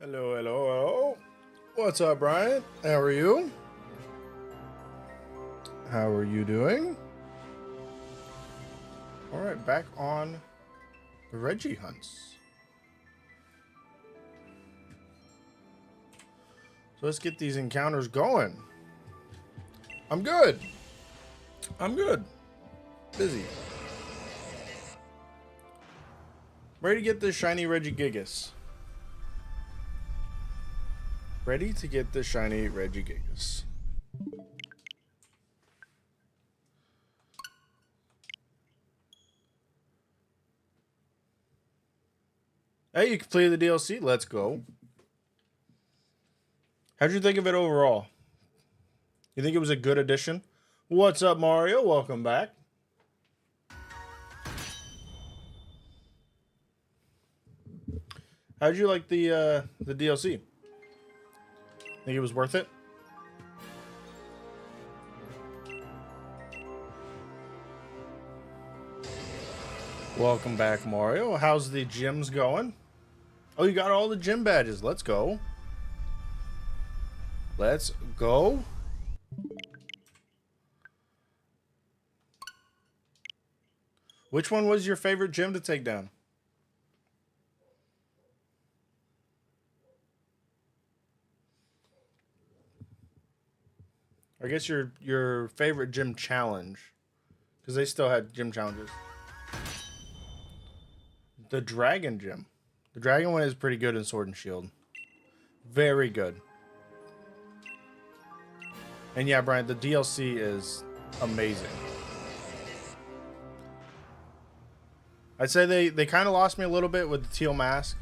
Hello, hello, hello. What's up, Brian? How are you? How are you doing? All right, back on the Reggie hunts. So let's get these encounters going. I'm good. I'm good. Busy. Ready to get this shiny Regigigas. Ready to get the shiny Regigigas. Hey, you completed the DLC. Let's go. How'd you think of it overall? You think it was a good addition? What's up, Mario? Welcome back. How'd you like the DLC? Think it was worth it? Welcome back, Mario. How's the gyms going? Oh, you got all the gym badges. Let's go. Let's go. Which one was your favorite gym to take down? I guess your favorite gym challenge, because they still had gym challenges. The Dragon Gym. The Dragon one is pretty good in Sword and Shield. Very good. And yeah, Brian, the DLC is amazing. I'd say they kind of lost me a little bit with the teal mask,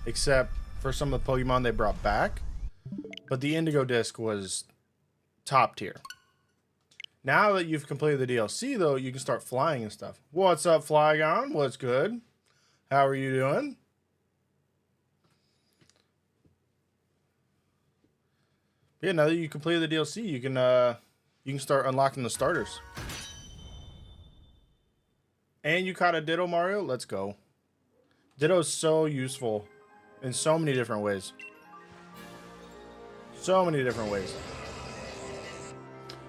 except for some of the Pokemon they brought back. But the Indigo Disc was top tier. Now that you've completed the DLC, though, you can start flying and stuff. What's up, Flygon? What's good? How are you doing? Yeah, now that you completed the DLC, you can start unlocking the starters. And you caught a Ditto, Mario? Let's go. Ditto is so useful in so many different ways. So many different ways.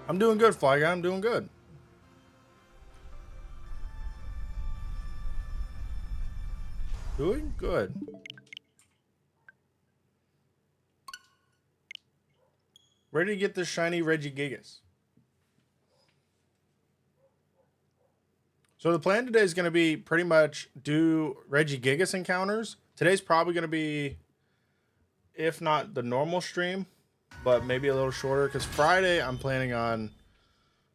I'm doing good, Flyguy. I'm doing good. Doing good. Ready to get the shiny Regigigas. So the plan today is going to be pretty much do Regigigas encounters. Today's probably going to be, if not the normal stream, but maybe a little shorter, because Friday I'm planning on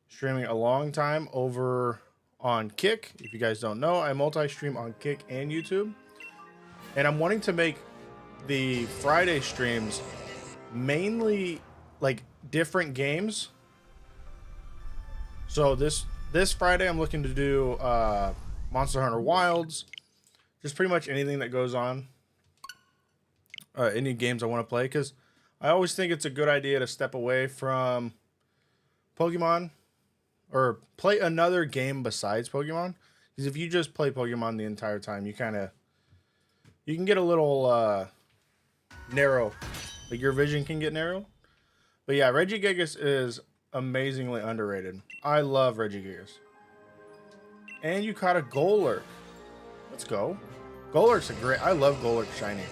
streaming a long time over on Kick. If you guys don't know, I multi-stream on Kick and YouTube, and I'm wanting to make the Friday streams mainly like different games. So this Friday I'm looking to do Monster Hunter Wilds, just pretty much anything that goes on, any games I want to play, because I always think it's a good idea to step away from Pokemon or play another game besides Pokemon. Because if you just play Pokemon the entire time, you can get a little narrow. Like your vision can get narrow. But yeah, Regigigas is amazingly underrated. I love Regigigas. And you caught a Golurk. Let's go. Golurk's I love Golurk shiny.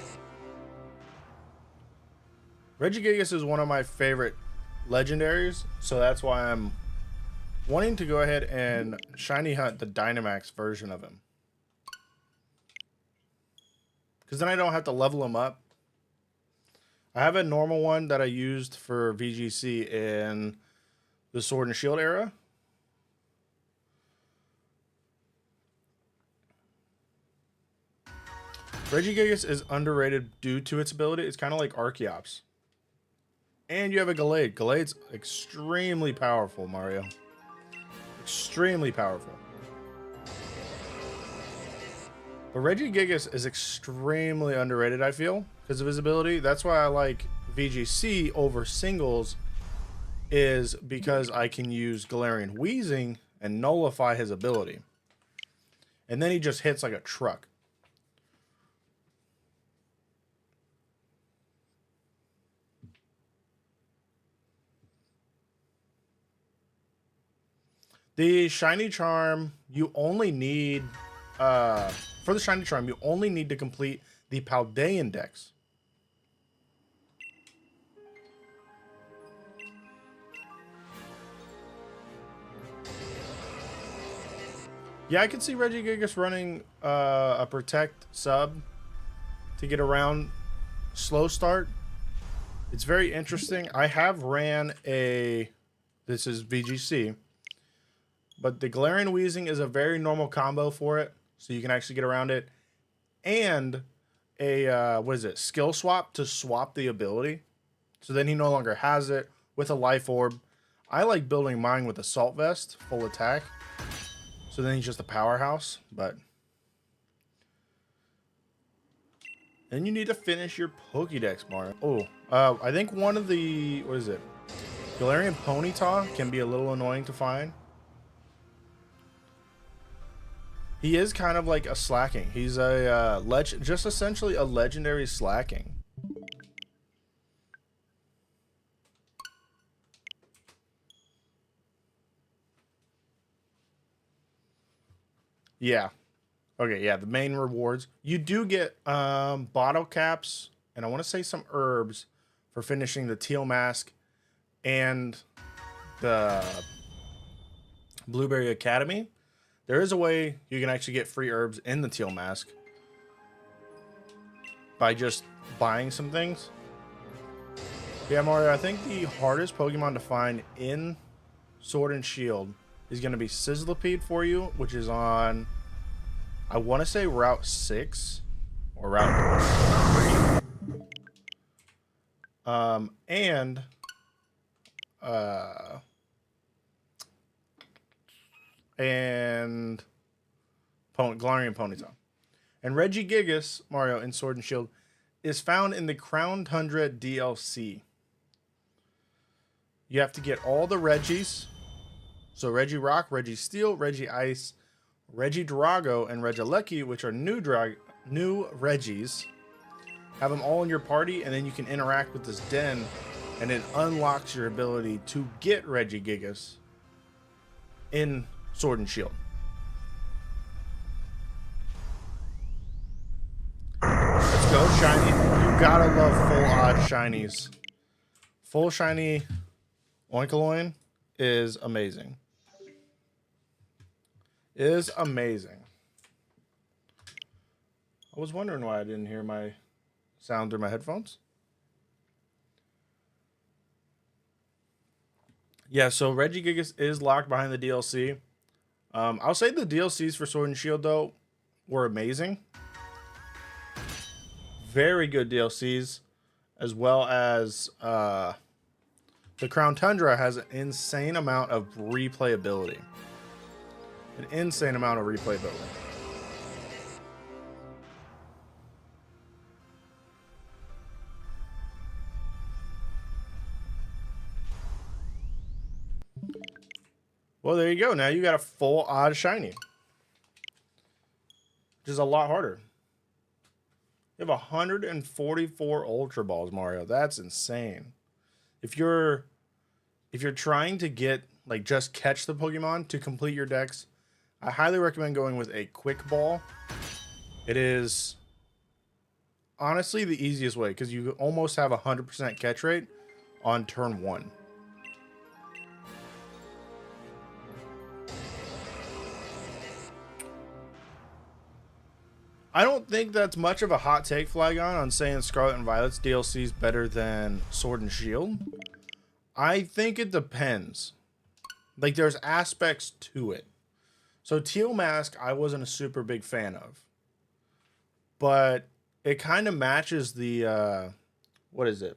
Regigigas is one of my favorite legendaries, so that's why I'm wanting to go ahead and shiny hunt the Dynamax version of him. Because then I don't have to level him up. I have a normal one that I used for VGC in the Sword and Shield era. Regigigas is underrated due to its ability. It's kind of like Archeops. And you have a Gallade. Gallade's extremely powerful, Mario. Extremely powerful. But Regigigas is extremely underrated, I feel, because of his ability. That's why I like VGC over singles, is because I can use Galarian Wheezing and nullify his ability. And then he just hits like a truck. The shiny charm, you only need, for the shiny charm, you only need to complete the Paldean Dex. Yeah, I can see Regigigas running a Protect sub to get around slow start. It's very interesting. I have ran a, this is VGC, but the Galarian Wheezing is a very normal combo for it, so you can actually get around it. And a, what is it, skill swap to swap the ability. So then he no longer has it with a Life Orb. I like building mine with Assault Vest, full attack. So then he's just a powerhouse, but then you need to finish your Pokédex, Mario. Oh, I think one of the, what is it? Galarian Ponyta can be a little annoying to find. He is kind of like a Slacking. He's a just essentially a legendary Slacking. Yeah. Okay, yeah, the main rewards. You do get bottle caps, and I want to say some herbs for finishing the Teal Mask and the Blueberry Academy. There is a way you can actually get free herbs in the Teal Mask by just buying some things. Yeah, Mario, I think the hardest Pokemon to find in Sword and Shield is going to be Sizzlipede for you, which is on, I want to say Route 6 or Route 3. And Galarian Ponyta. And Regigigas, Mario, in Sword and Shield, is found in the Crown Tundra DLC. You have to get all the Regis. So Regirock, Registeel, Regice, Regidrago, and Regieleki, which are new Regis. Have them all in your party, and then you can interact with this den, and it unlocks your ability to get Regigigas in Sword and Shield. Let's go, shiny. You gotta love full odd shinies. Full shiny Oinkoloin is amazing. Is amazing. I was wondering why I didn't hear my sound through my headphones. Yeah, so Regigigas is locked behind the DLC. I'll say the DLCs for Sword and Shield, though, were amazing. Very good DLCs, as well as the Crown Tundra has an insane amount of replayability. An insane amount of replayability. Well, there you go. Now you got a full odd shiny, which is a lot harder. You have 144 Ultra Balls, Mario. That's insane. If you're trying to get, like, just catch the Pokemon to complete your decks, I highly recommend going with a Quick Ball. It is honestly the easiest way because you almost have 100% catch rate on turn 1. I don't think that's much of a hot take, Flygon, on saying Scarlet and Violet's DLC is better than Sword and Shield. I think it depends. Like, there's aspects to it. So Teal Mask, I wasn't a super big fan of. But it kind of matches the, what is it?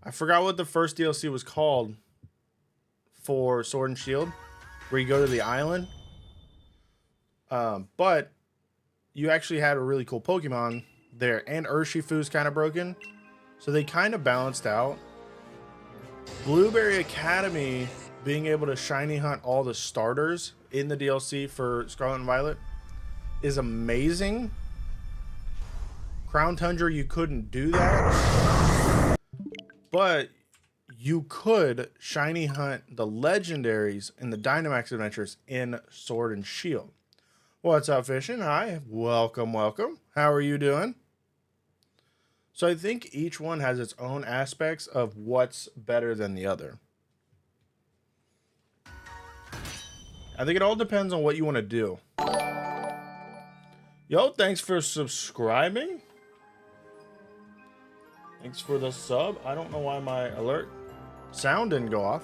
I forgot what the first DLC was called for Sword and Shield, where you go to the island. But you actually had a really cool Pokemon there, and Urshifu's kind of broken, so they kind of balanced out. Blueberry Academy, being able to shiny hunt all the starters in the DLC for Scarlet and Violet, is amazing. Crown Tundra, you couldn't do that, but you could shiny hunt the legendaries in the Dynamax adventures in Sword and Shield. What's up, Fishing? Hi, welcome, welcome. How are you doing? So I think each one has its own aspects of what's better than the other. I think it all depends on what you want to do. Yo, thanks for subscribing. Thanks for the sub. I don't know why my alert sound didn't go off.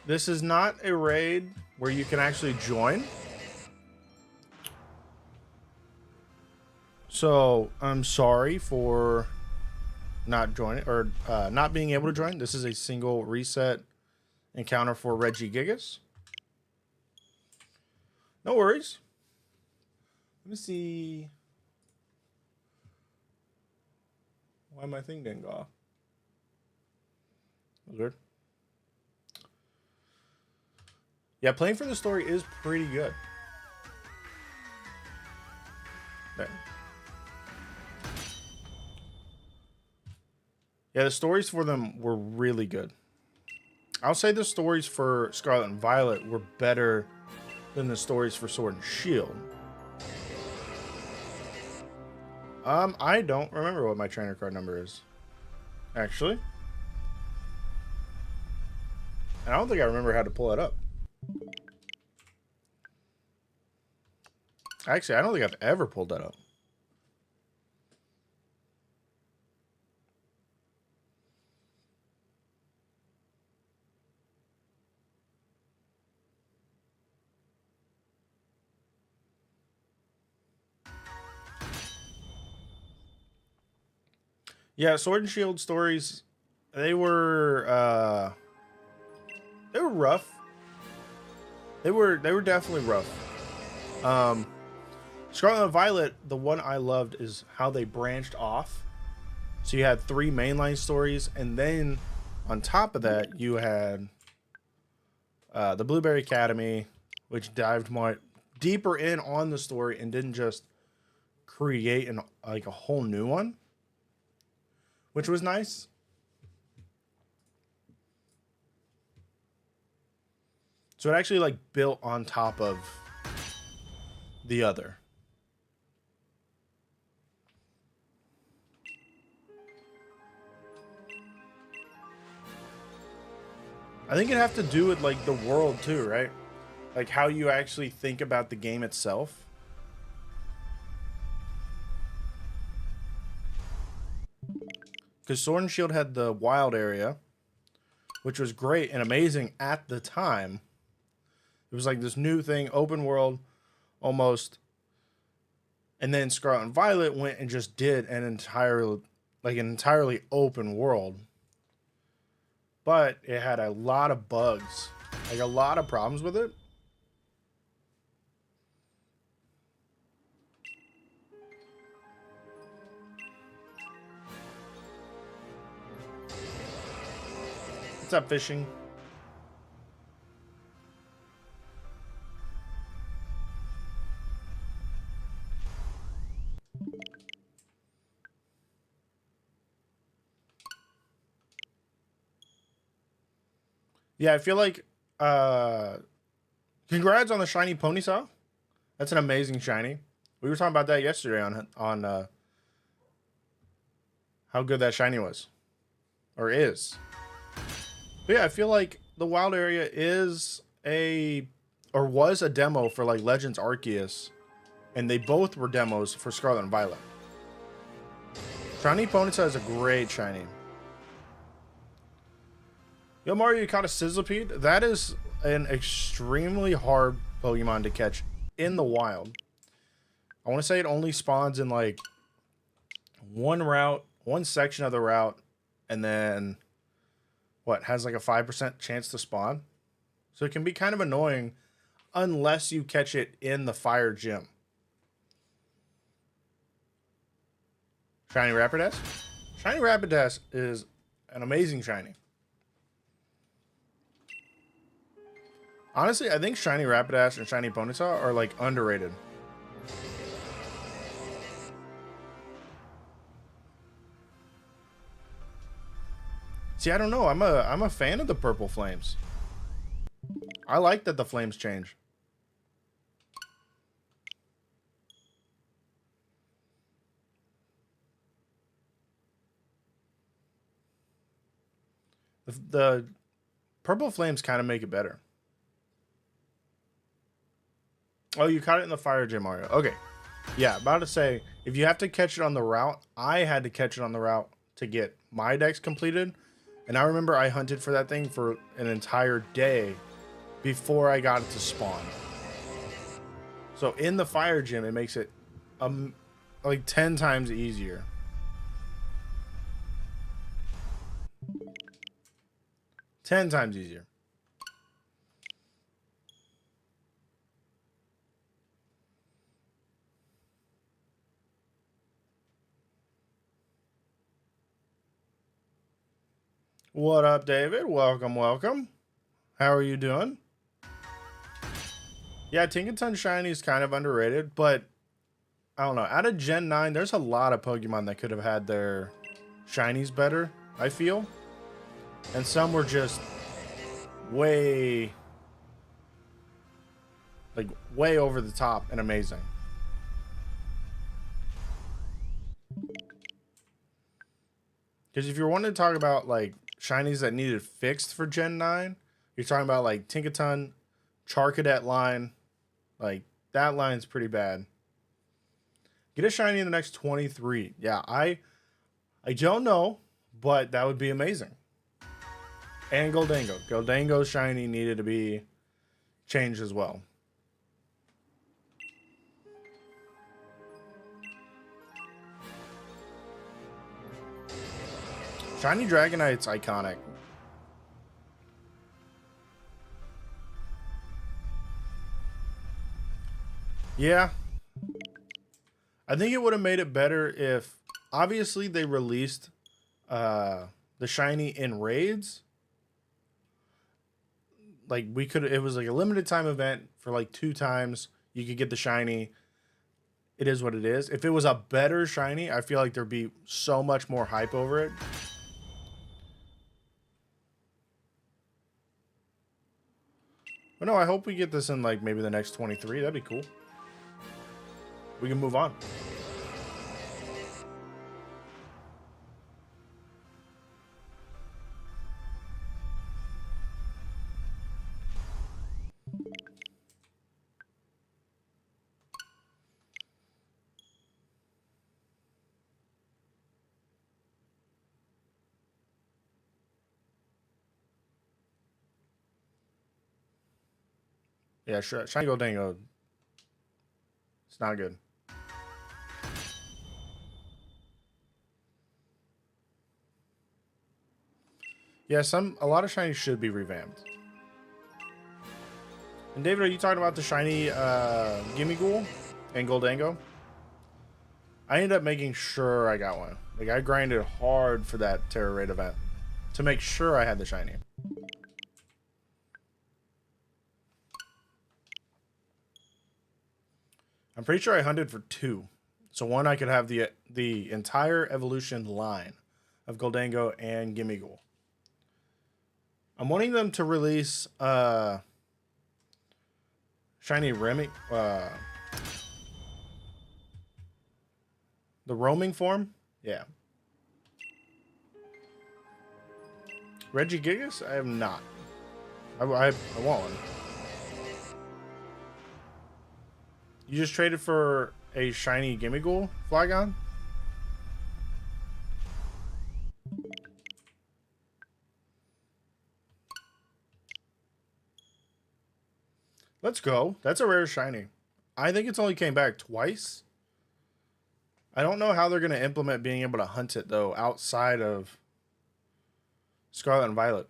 This is not a raid where you can actually join. So I'm sorry for not joining or not being able to join. This is a single reset encounter for Regigigas. No worries. Let me see why my thing didn't go off. That was weird. Yeah, playing for the story is pretty good. There. Yeah, the stories for them were really good. I'll say the stories for Scarlet and Violet were better than the stories for Sword and Shield. I don't remember what my trainer card number is, actually. And I don't think I remember how to pull it up. Actually, I don't think I've ever pulled that up. Yeah, Sword and Shield stories, they were rough. They were definitely rough. Scarlet and Violet, the one I loved is how they branched off. So you had 3 mainline stories, and then on top of that, you had the Blueberry Academy, which dived more deeper in on the story and didn't just create a whole new one, which was nice. So it actually built on top of the other. I think it'd have to do with the world too, right? Like how you actually think about the game itself. Because Sword and Shield had the wild area, which was great and amazing at the time. It was like this new thing, open world, almost. And then Scarlet and Violet went and just did an entirely open world. But it had a lot of bugs, a lot of problems with it. What's up, Fishing? Yeah, I feel like congrats on the shiny Ponysaw. That's an amazing shiny. We were talking about that yesterday on how good that shiny was. Or is. But yeah, I feel like the wild area is was a demo for Legends Arceus, and they both were demos for Scarlet and Violet. Shiny Ponyta is a great shiny. Yo, Mario, you caught a Sizzlipede? That is an extremely hard Pokemon to catch in the wild. I want to say it only spawns in one section of the route, and then has a 5% chance to spawn. So it can be kind of annoying unless you catch it in the fire gym. Shiny Rapidash? Shiny Rapidash is an amazing shiny. Honestly, I think Shiny Rapidash and Shiny Ponyta are underrated. See, I don't know. I'm a fan of the purple flames. I like that the flames change. The purple flames kind of make it better. Oh, you caught it in the fire gym, Mario. Okay. Yeah, about to say, if you have to catch it on the route, I had to catch it on the route to get my decks completed. And I remember I hunted for that thing for an entire day before I got it to spawn. So in the fire gym, it makes it like 10 times easier. Ten times easier. What up, David? Welcome, welcome. How are you doing? Yeah, Tinkaton Shiny is kind of underrated, but I don't know. Out of Gen 9, there's a lot of Pokemon that could have had their Shinies better, I feel. And some were just way over the top and amazing. Because if you're wanting to talk about like Shinies that needed fixed for Gen 9, you're talking about like Tinkaton, Charcadet line. Like, that line's pretty bad. Get a shiny in the next 23. Yeah, I don't know, but that would be amazing. And Goldango. Goldango's shiny needed to be changed as well. Shiny Dragonite's iconic. Yeah. I think it would have made it better if, obviously, they released the shiny in raids. Like, it was like a limited time event for like 2 times. You could get the shiny. It is what it is. If it was a better shiny, I feel like there'd be so much more hype over it. But no, I hope we get this in like maybe the next 23. That'd be cool. We can move on. Yeah, sure. Shiny Goldango. It's not good. Yeah, a lot of shinies should be revamped. And David, are you talking about the shiny Gimmighoul and Goldango? I ended up making sure I got one. Like, I grinded hard for that Tera Raid event to make sure I had the shiny. I'm pretty sure I hunted for 2. So one, I could have the entire evolution line of Goldango and Gimmighoul. I'm wanting them to release shiny Remy, the roaming form. Yeah. Regigigas? I have not. I want one. You just traded for a shiny Gimmighoul, Flygon? Let's go. That's a rare shiny. I think it's only came back twice. I don't know how they're going to implement being able to hunt it, though, outside of Scarlet and Violet.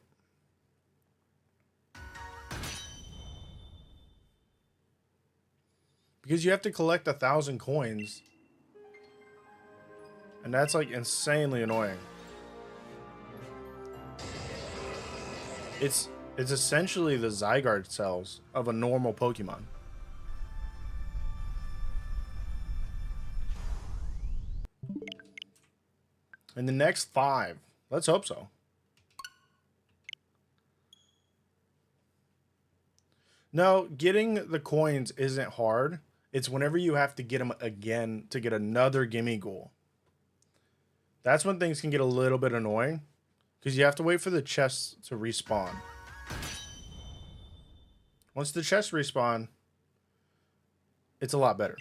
Because you have to collect 1,000 coins. And that's, like, insanely annoying. It's essentially the Zygarde cells of a normal Pokemon. In the next 5. Let's hope so. No, getting the coins isn't hard. It's whenever you have to get them again to get another gimme goal. That's when things can get a little bit annoying because you have to wait for the chests to respawn. Once the chests respawn, it's a lot better.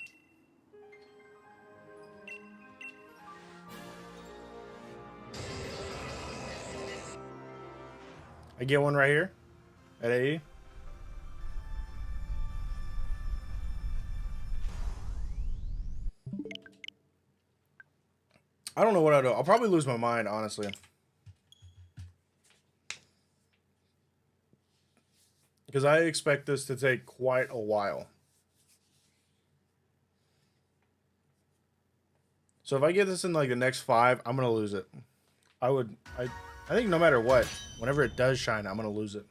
I get one right here at 80. I don't know what I'll do. I'll probably lose my mind, honestly. Because I expect this to take quite a while. So if I get this in like the next 5, I'm going to lose it. I think no matter what, whenever it does shine, I'm going to lose it.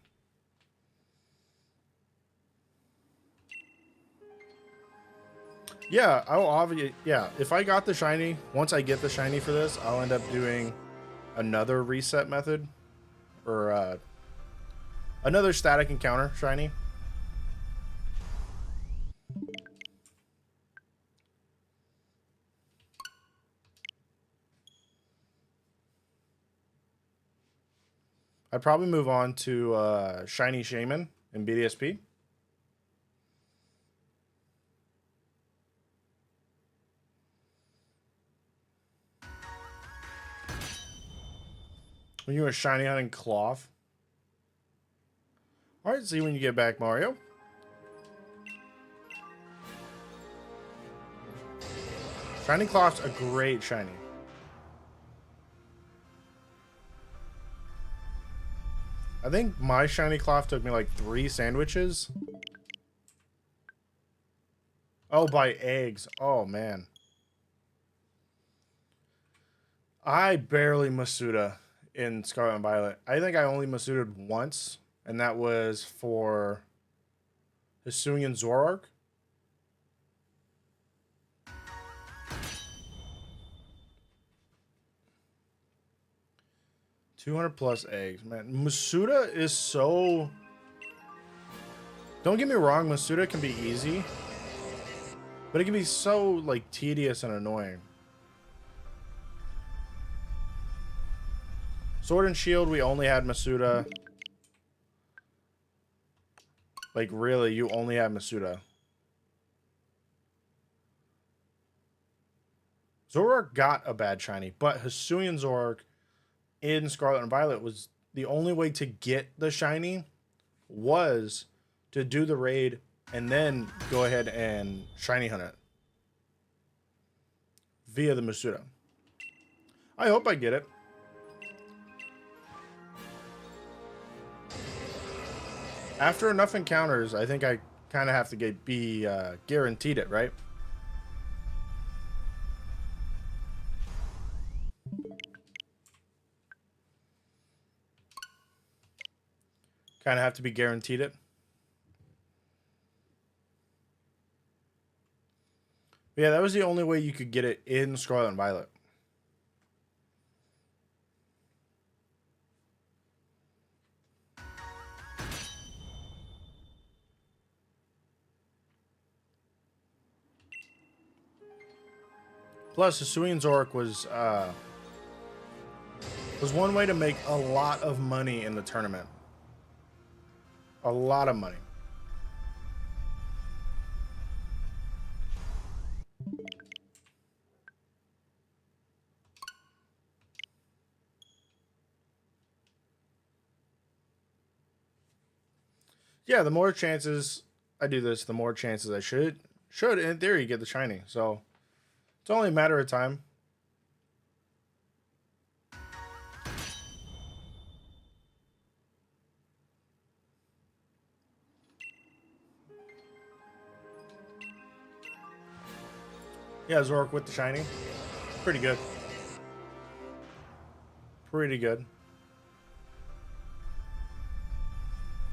Yeah, I'll obviously, yeah, if I got the shiny, once I get the shiny for this, I'll end up doing another reset method or another static encounter shiny. I'd probably move on to Shiny Shaman in BDSP. When you were shiny hunting Cloth. Alright, see you when you get back, Mario. Shiny Cloth's a great shiny. I think my shiny Cloth took me like 3 sandwiches. Oh, by eggs. Oh, man. I barely Masuda in Scarlet and Violet. I think I only Masuda'd once, and that was for Hisuian Zoroark. +200 eggs, man. Masuda is so... Don't get me wrong, Masuda can be easy, but it can be so, like, tedious and annoying. Sword and Shield, we only had Masuda. Like, really, you only had Masuda. Zoroark got a bad shiny, but Hisuian Zoroark in Scarlet and Violet was the only way to get the shiny was to do the raid and then go ahead and shiny hunt it via the Masuda. I hope I get it. After enough encounters, I think I kind of have to be guaranteed it, right? Kind of have to be guaranteed it. Yeah, that was the only way you could get it in Scarlet and Violet. Plus, Hisuian Zoroark was one way to make a lot of money in the tournament. A lot of money. Yeah, the more chances I do this, the more chances I should in theory get the shiny. So it's only a matter of time. Yeah, Zoroark with the shiny. Pretty good. Pretty good.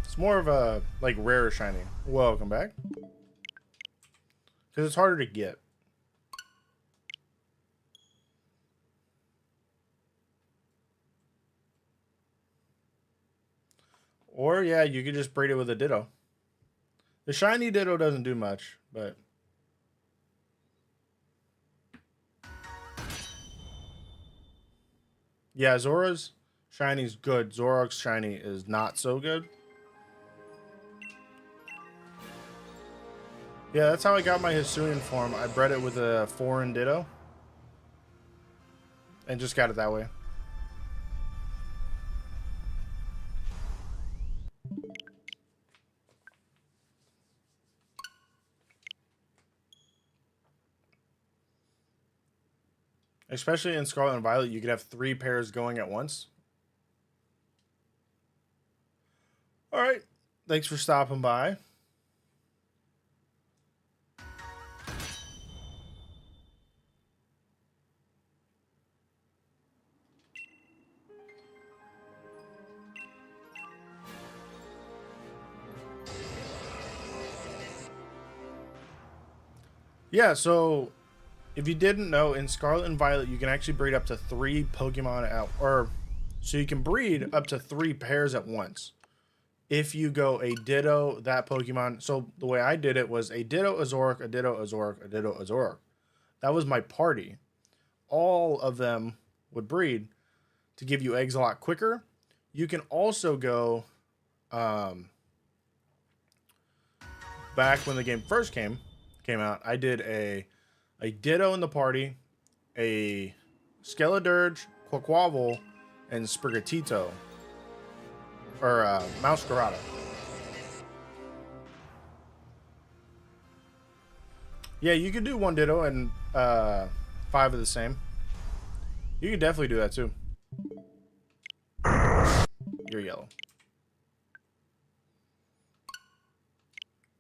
It's more of a, like, rare shiny. Welcome back. Because it's harder to get. Or, yeah, you could just breed it with a Ditto. The shiny Ditto doesn't do much, but yeah, Zora's shiny's good. Zoroark's shiny is not so good. Yeah, that's how I got my Hisuian form. I bred it with a foreign Ditto. And just got it that way. Especially in Scarlet and Violet, you could have 3 pairs going at once. Alright. Thanks for stopping by. Yeah, so if you didn't know, in Scarlet and Violet, you can actually breed up to 3 Pokemon out, or so you can breed up to 3 pairs at once. If you go a Ditto, that Pokemon. So the way I did it was a Ditto, a Zoroark, a Ditto, a Zoroark, a Ditto, a Zoroark. That was my party. All of them would breed to give you eggs a lot quicker. You can also go, back when the game first came out, I did a Ditto in the party, a Skeledirge, Quaquaval, and Sprigatito. Or Mouscarada. Yeah, you could do 1 Ditto and 5 of the same. You could definitely do that too. You're yellow.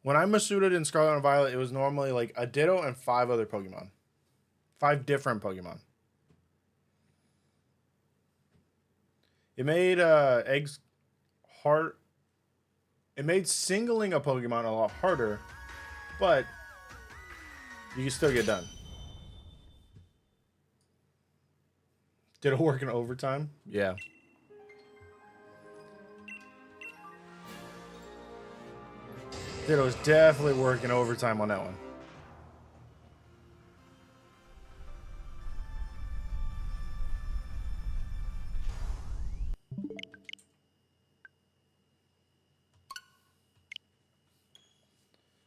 When I Masudaed in Scarlet and Violet, it was normally like a Ditto and 5 other Pokemon. 5 different Pokemon. It made eggs hard. It made singling a Pokemon a lot harder, but you can still get done. Did it work in overtime? Yeah. It was definitely working overtime on that one.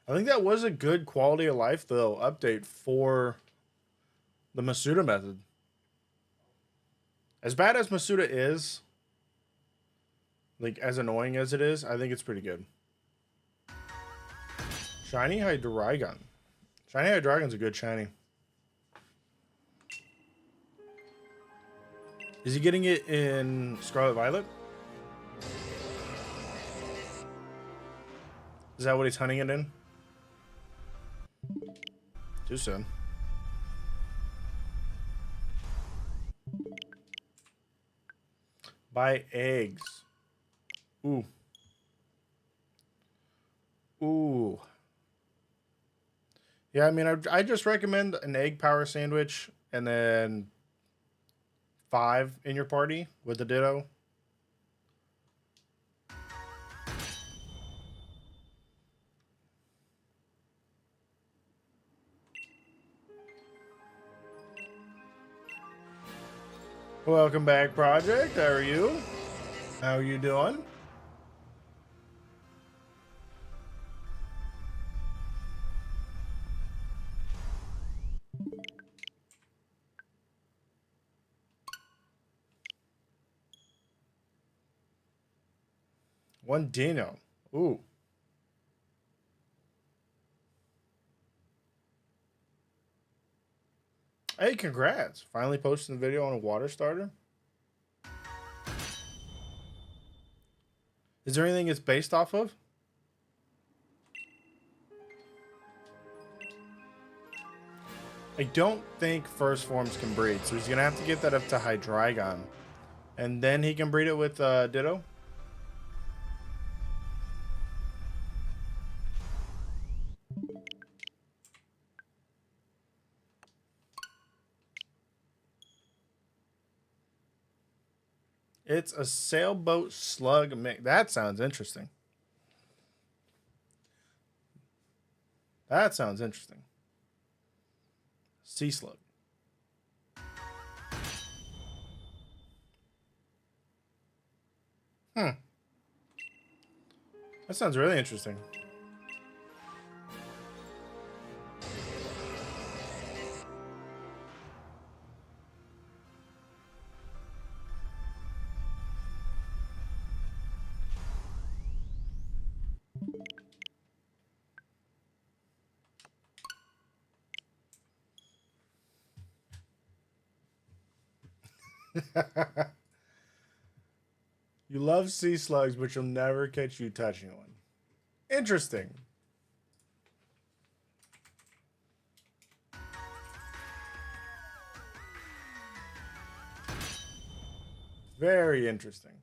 I think that was a good quality of life, though, update for the Masuda method. As bad as Masuda is, like, as annoying as it is, I think it's pretty good. Shiny Hydreigon. Shiny Hydreigon's a good shiny. Is he getting it in Scarlet Violet? Is that what he's hunting it in? Too soon. Buy eggs. Ooh. Ooh. Yeah, I mean, I just recommend an egg power sandwich and then 5 in your party with the Ditto. Welcome back, Project. How are you? How are you doing? One Dino. Ooh. Hey, congrats. Finally posting a video on a water starter. Is there anything it's based off of? I don't think first forms can breed, so he's going to have to get that up to Hydreigon. And then he can breed it with Ditto. It's a sailboat slug mix. That sounds interesting. That sounds interesting. Sea slug. Hmm. That sounds really interesting. You love sea slugs, but you'll never catch you touching one. Interesting. Very interesting.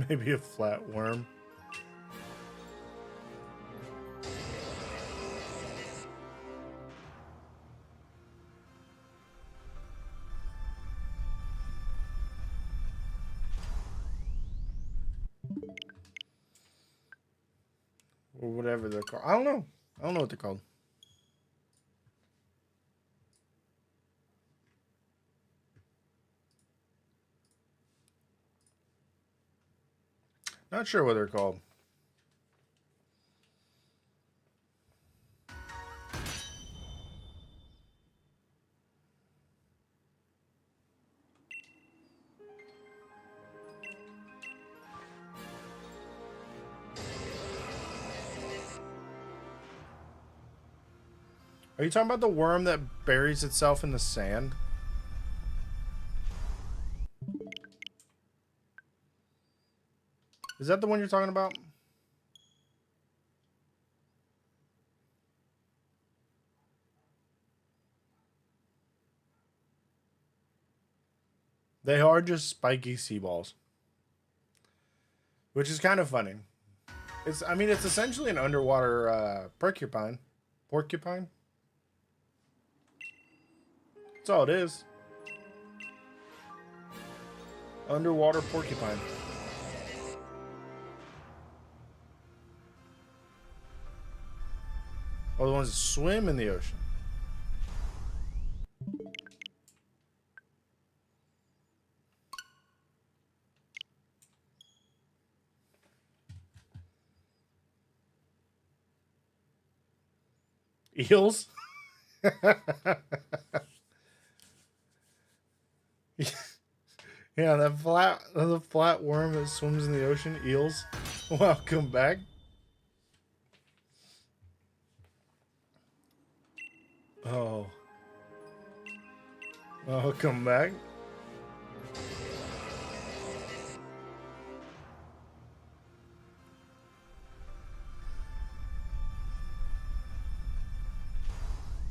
Maybe a flatworm. Or whatever they're called. I don't know. I don't know what they're called. Not sure what they're called. Are you talking about the worm that buries itself in the sand? Is that the one you're talking about? They are just spiky sea balls. Which is kind of funny. I mean, it's essentially an underwater porcupine. Porcupine? That's all it is. Underwater porcupine. Or the ones that swim in the ocean. Eels? Yeah, the flat worm that swims in the ocean. Eels. Welcome back. Oh. Welcome back.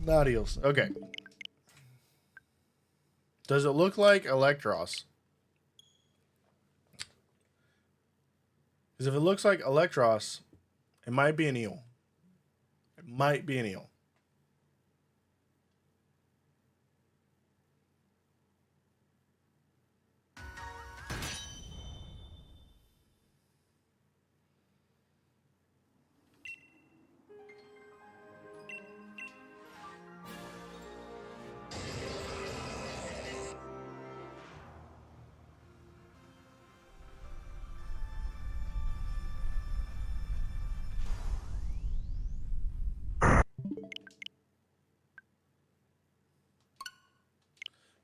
Not eels. Okay. Does it look like Electros? Because if it looks like Electros, it might be an eel. It might be an eel.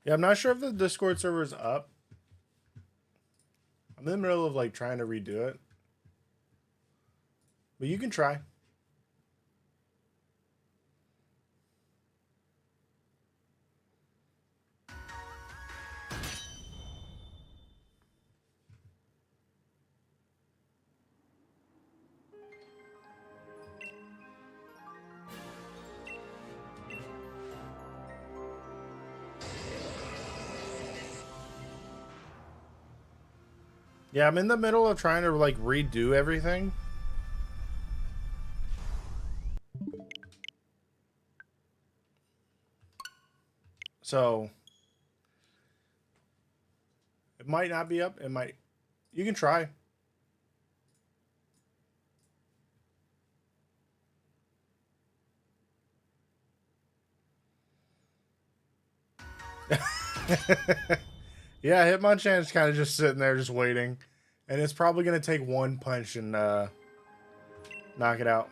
Yeah, I'm not sure if the Discord server is up. I'm in the middle of like trying to redo it. But you can try. Yeah, I'm in the middle of trying to like redo everything. So it might not be up. It might. You can try. Yeah, Hitmonchan's kind of just sitting there, just waiting. And it's probably going to take one punch and knock it out.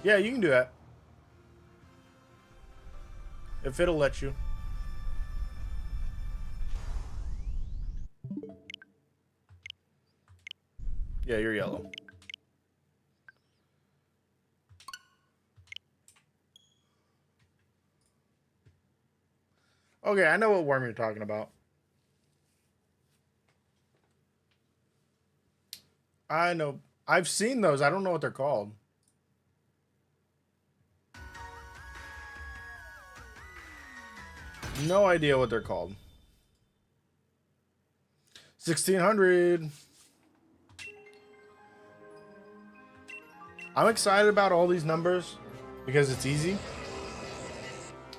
Yeah, you can do that. If it'll let you. Yeah, you're yellow. Okay, I know what worm you're talking about. I know. I've seen those. I don't know what they're called. No idea what they're called. 1600. I'm excited about all these numbers because it's easy.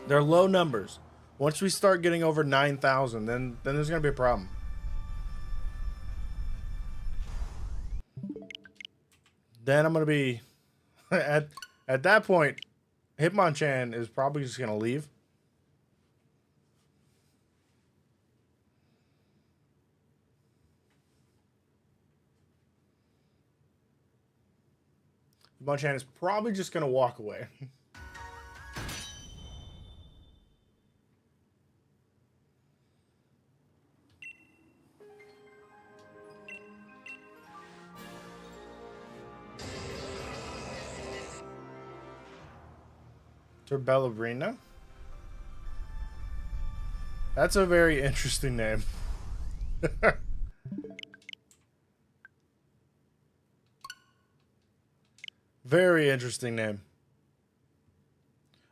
They're low numbers. Once we start getting over 9,000, then there's going to be a problem. Then I'm going to be at that point, Hitmonchan is probably just going to leave. Hitmonchan is probably just going to walk away. Ballerina. That's a very interesting name. Very interesting name.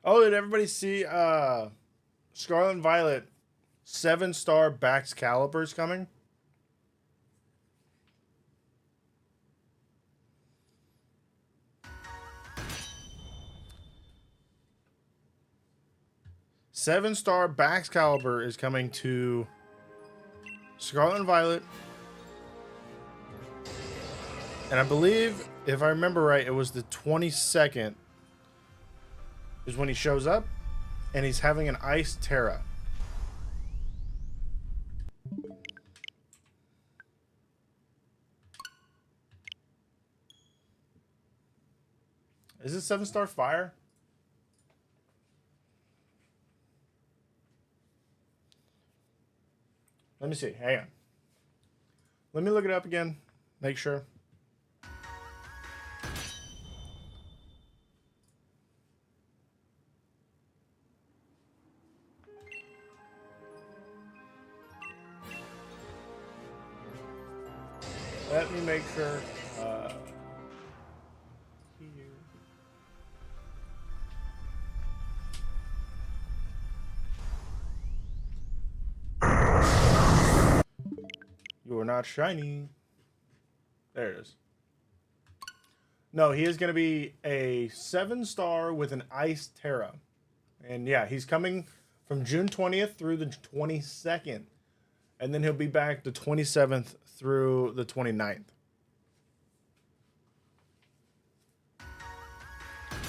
Oh, did everybody see Scarlet Violet 7-star Bax Calipers coming? Seven-star Bax Caliber is coming to Scarlet and Violet. And I believe, if I remember right, it was the 22nd is when he shows up. And he's having an Ice Tera. Is it 7-star Fire? Let me see. Hang on. Let me look it up again. Make sure. Let me make sure. Here. You are not shiny. There it is. No, he is going to be a 7-star with an Ice Tera. And yeah, he's coming from June 20th through the 22nd. And then he'll be back the 27th through the 29th.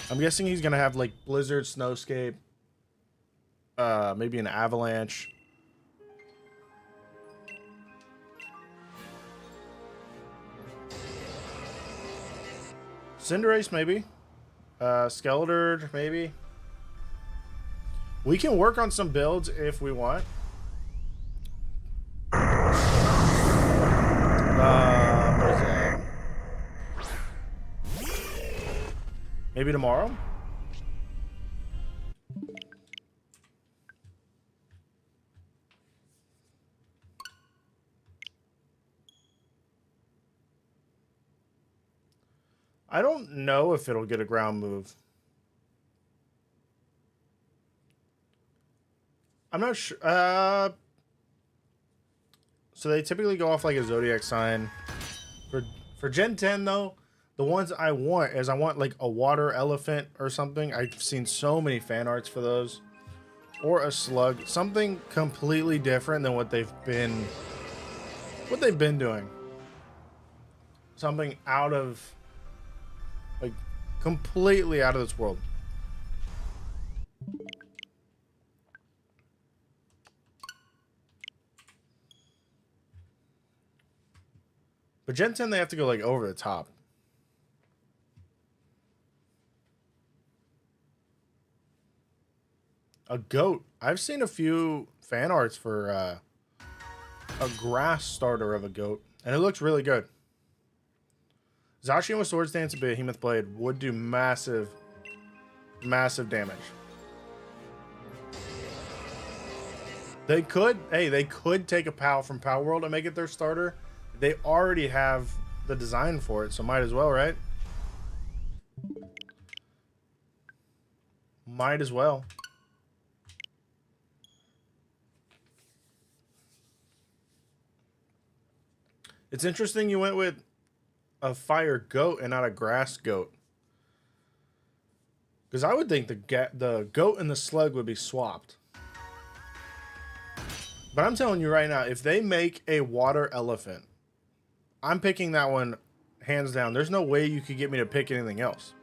I'm guessing he's going to have like Blizzard, Snowscape, maybe an Avalanche. Cinderace, maybe. Skeletor, maybe. We can work on some builds if we want. What is that? Maybe tomorrow? I don't know if it'll get a ground move. I'm not sure. So they typically go off like a zodiac sign. For Gen 10 though, the ones I want is I want like a water elephant or something. I've seen so many fan arts for those. Or a slug. Something completely different than what they've been doing. Something out of like Completely out of this world. But Gen 10, they have to go like over the top. A goat. I've seen a few fan arts for a grass starter of a goat, and it looks really good. Zacian with Swords Dance and Behemoth Blade would do massive, massive damage. They could, hey, they could take a POW from POW World and make it their starter. They already have the design for it, so might as well, right? Might as well. It's interesting you went with a fire goat and not a grass goat. Because I would think the goat and the slug would be swapped. But I'm telling you right now, if they make a water elephant, I'm picking that one hands down. There's no way you could get me to pick anything else.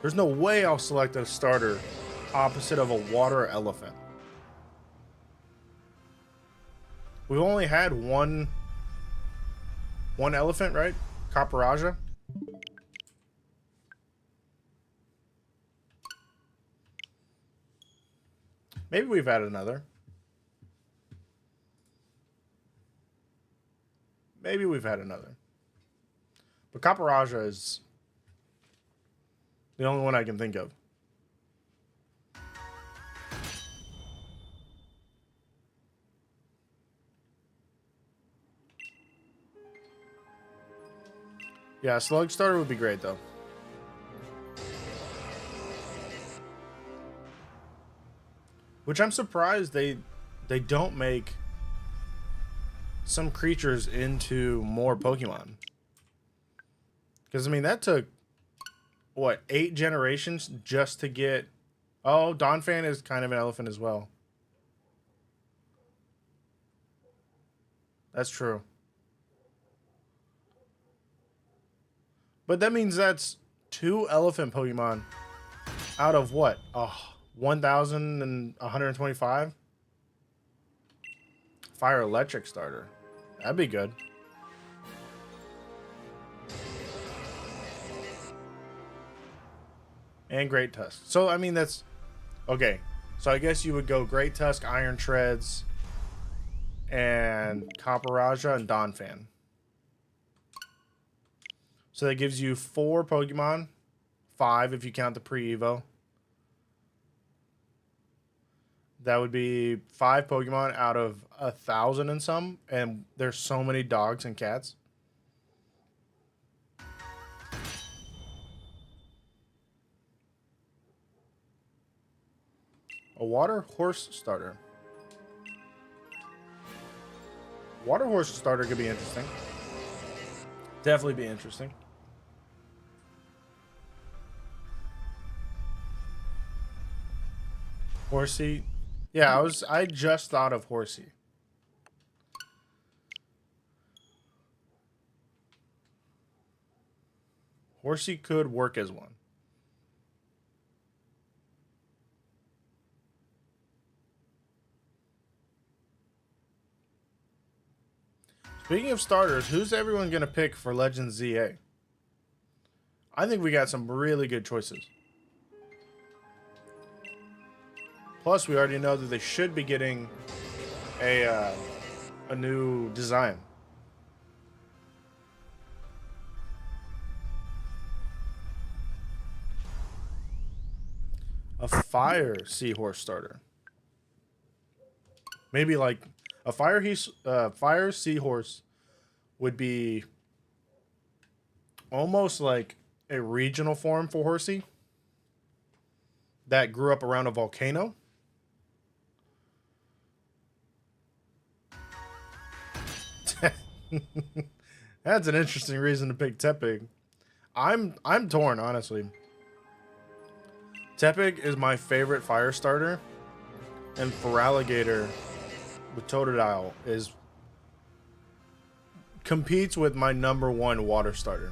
There's no way I'll select a starter opposite of a water elephant. We've only had one elephant, right? Caparaja. Maybe we've had another. Maybe we've had another. But Caparaja is the only one I can think of. Yeah, Slug Starter would be great, though. Which I'm surprised they don't make some creatures into more Pokemon. Because, I mean, that took, what, 8 generations just to get... Oh, Donphan is kind of an elephant as well. That's true. But that means that's 2 elephant Pokemon out of what? Oh, 1,125? Fire Electric starter. That'd be good. And Great Tusk. So, I mean, that's... Okay. So, I guess you would go Great Tusk, Iron Treads, and Caparaja, and Donphan. So, that gives you 4 Pokemon. 5 if you count the pre-Evo. That would be 5 Pokemon out of 1,000 and some. And there's so many dogs and cats. A water horse starter. Water horse starter could be interesting. Definitely be interesting. Horsey. Yeah, I just thought of Horsey. Horsey could work as one. Speaking of starters, who's everyone going to pick for Legends ZA? I think we got some really good choices. Plus, we already know that they should be getting a new design. A fire seahorse starter. Maybe like a fire seahorse would be almost like a regional form for Horsey that grew up around a volcano. That's an interesting reason to pick Tepig. I'm torn, honestly. Tepig is my favorite fire starter, and Feraligatr with Totodile competes with my #1 water starter.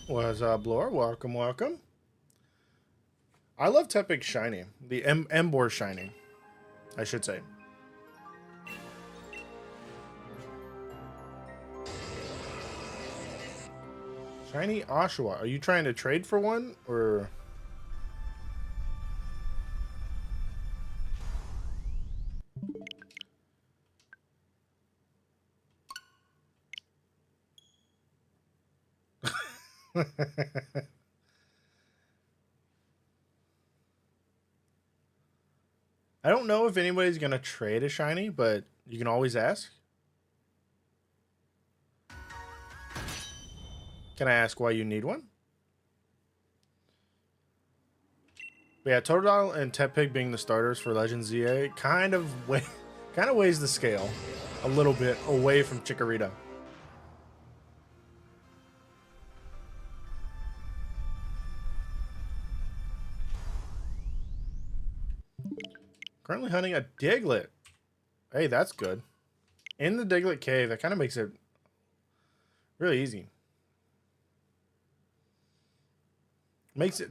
What's up, Blore? Welcome, welcome. I love Tepig Shiny. The Embor Shiny, I should say. Shiny Oshawott. Are you trying to trade for one, or... I don't know if anybody's going to trade a shiny, but you can always ask. Can I ask why you need one? But yeah, Totodile and Tepig being the starters for Legends ZA kind of weighs the scale a little bit away from Chikorita. Currently hunting a Diglett. Hey, that's good. In the Diglett cave, that kind of makes it really easy.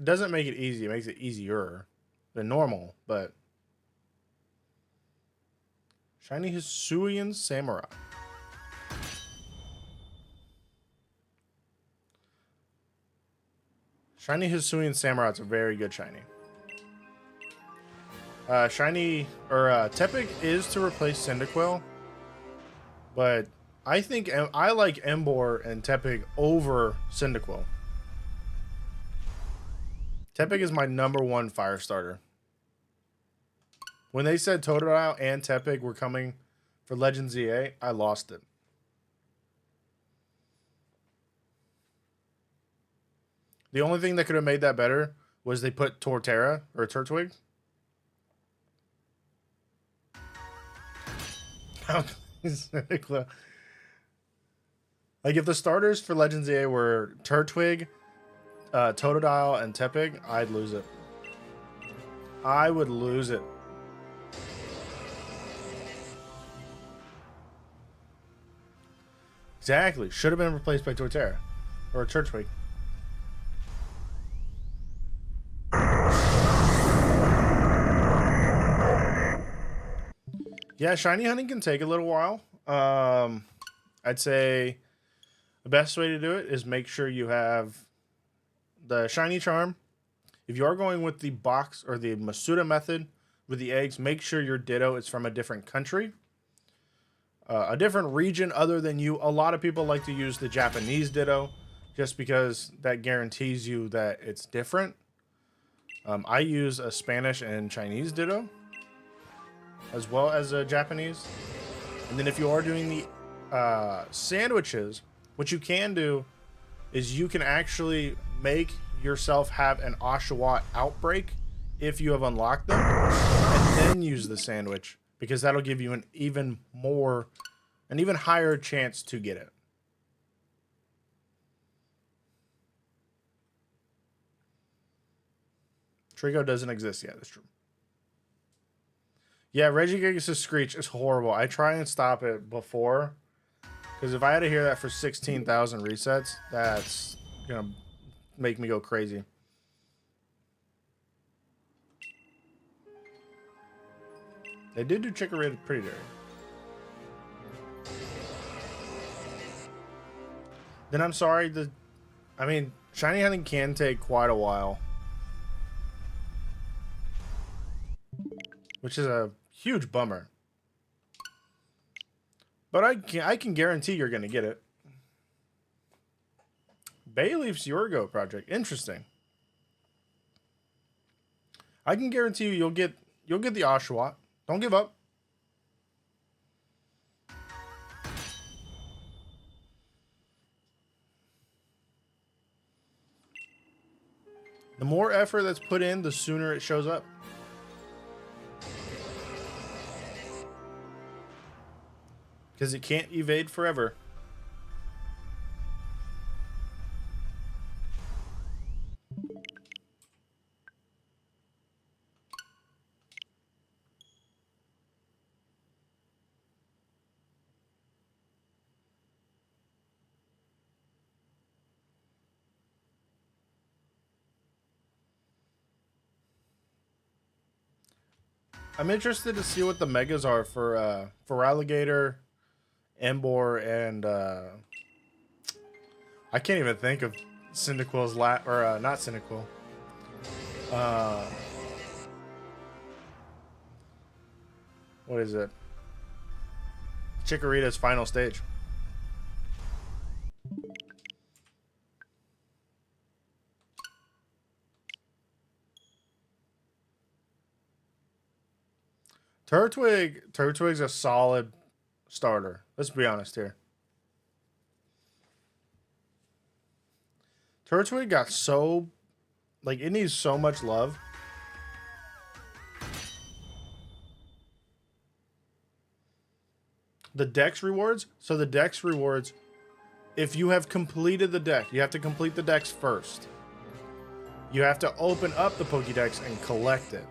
Doesn't make it easy, it makes it easier than normal, but Shiny Hisuian Samurai. Shiny Hisuian Samurai is a very good shiny. Tepig is to replace Cyndaquil, but I think I like Embor and Tepig over Cyndaquil. Tepig is my #1 fire starter. When they said Totodile and Tepig were coming for Legends ZA, I lost it. The only thing that could have made that better was they put Torterra or Turtwig. Like if the starters for Legends ZA were Turtwig, Totodile, and Tepig, I'd lose it. I would lose it. Exactly. Should have been replaced by Torterra or Turtwig. Yeah, shiny hunting can take a little while. I'd say the best way to do it is make sure you have the shiny charm. If you are going with the box or the Masuda method with the eggs, make sure your Ditto is from a different country. A different region other than you. A lot of people like to use the Japanese Ditto just because that guarantees you that it's different. I use a Spanish and Chinese Ditto as well as a Japanese. And then if you are doing the sandwiches, what you can do is you can actually make yourself have an Oshawott outbreak if you have unlocked them, and then use the sandwich, because that'll give you an even higher chance to get it. Trico doesn't exist yet, that's true. Yeah, Regigigas' screech is horrible. I try and stop it before, because if I had to hear that for 16,000 resets, that's gonna make me go crazy. They did do Chikorita pretty dirty. Then I'm sorry, shiny hunting can take quite a while, which is a huge bummer. But I can guarantee you're gonna get it. Bayleaf's Yorgo project, interesting. I can guarantee you'll get the Oshawott. Don't give up. The more effort that's put in, the sooner it shows up. Because it can't evade forever. I'm interested to see what the megas are for Alligator, Emboar, and I can't even think of Cyndaquil's not Cyndaquil. Uh, what is it? Chikorita's final stage. Turtwig's a solid starter. Let's be honest here. Turtwig got so, like, it needs so much love. The Dex rewards. So the Dex rewards, if you have completed the deck, you have to complete the Dex first. You have to open up the Pokédex and collect it.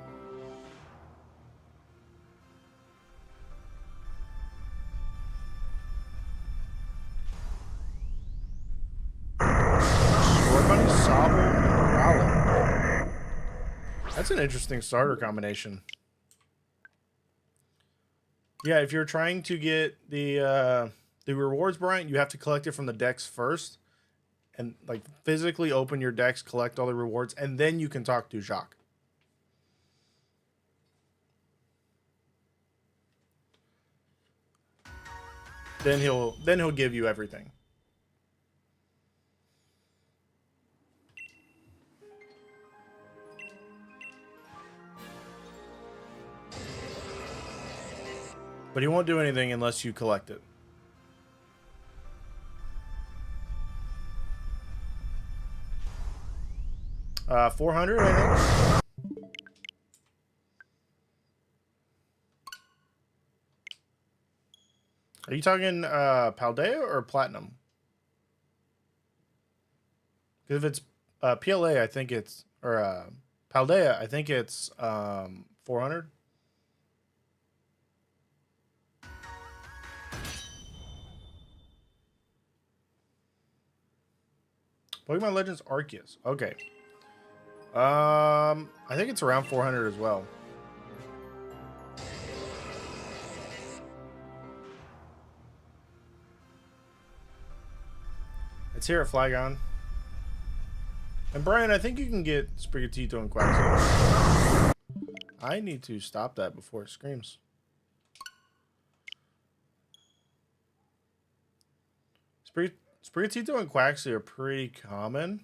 That's an interesting starter combination. Yeah, if you're trying to get the rewards, Bryant, you have to collect it from the Dex first. And, like, physically open your Dex, collect all the rewards, and then you can talk to Jacques. Then he'll give you everything. But he won't do anything unless you collect it. Uh, 400, I think. Are you talking Paldea or Platinum? Because if it's PLA, I think it's, or Paldea, I think it's 400. Pokemon Legends Arceus. Okay. I think it's around 400 as well. It's here at Flygon. And Brian, I think you can get Sprigatito and Quaxly. I need to stop that before it screams. Sprigatito and Quaxly are pretty common.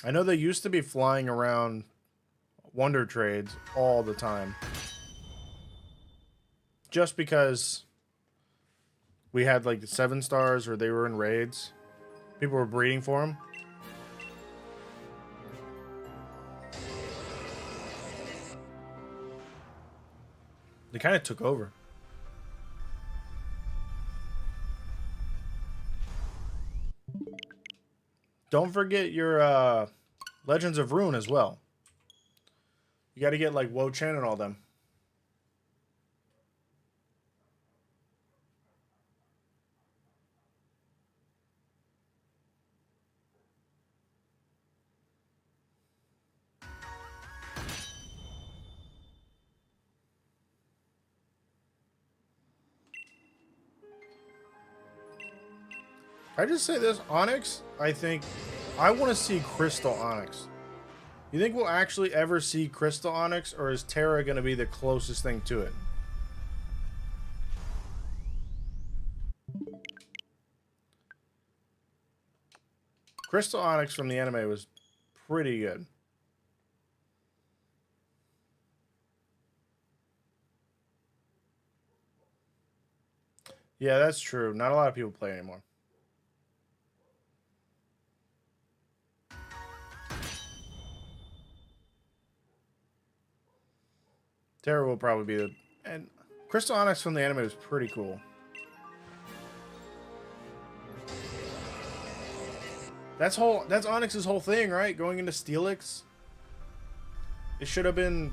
I know they used to be flying around Wonder Trades all the time. Just because we had like the 7 stars or they were in raids. People were breeding for them. They kind of took over. Don't forget your Legends of Ruin as well. You got to get like Wo-Chen and all them. I just say this, Onyx, I think I want to see Crystal Onyx. You think we'll actually ever see Crystal Onyx, or is Tera going to be the closest thing to it? Crystal Onyx from the anime was pretty good. Yeah, that's true. Not a lot of people play anymore. Tera will probably be the... And Crystal Onyx from the anime was pretty cool. That's Onyx's whole thing, right? Going into Steelix. It should have been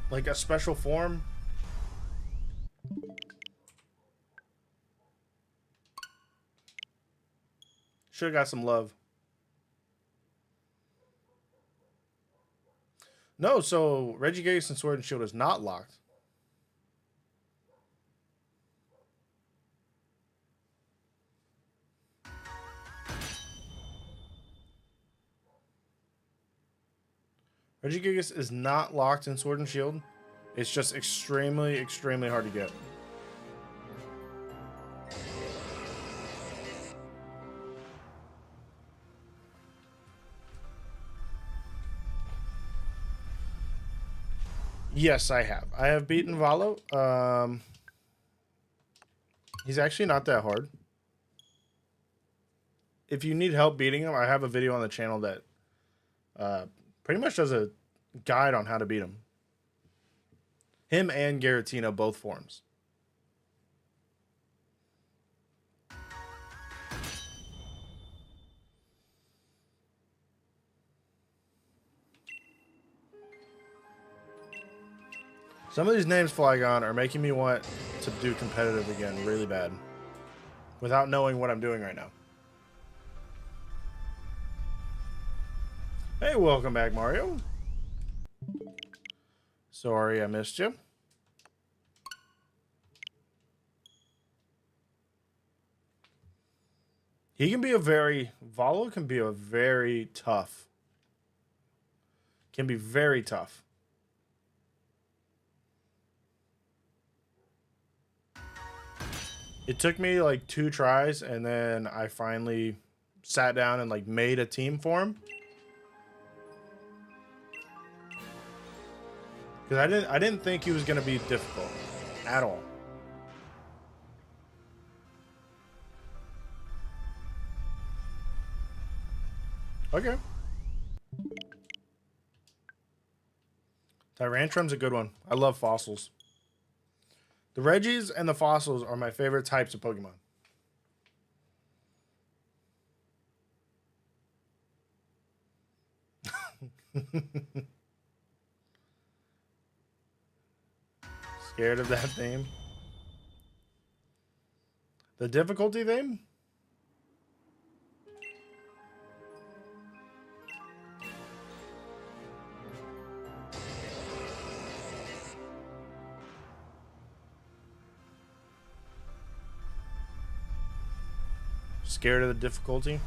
like a special form. Should have got some love. No, so Regigigas and Sword and Shield is not locked. Regigigas is not locked in Sword and Shield. It's just extremely, extremely hard to get. Yes, I have. I have beaten Valo. He's actually not that hard. If you need help beating him, I have a video on the channel that pretty much does a guide on how to beat him. Him and Giratina, both forms. Some of these names, Flygon, are making me want to do competitive again really bad. Without knowing what I'm doing right now. Hey, welcome back, Mario. Sorry I missed you. He can be Valo can be a very tough. Can be very tough. It took me like 2 tries, and then I finally sat down and like made a team for him. Because I didn't think he was gonna be difficult at all. Okay. Tyrantrum's a good one. I love fossils. The Regis and the fossils are my favorite types of Pokemon. Scared of that theme? The difficulty theme? Scared of the difficulty?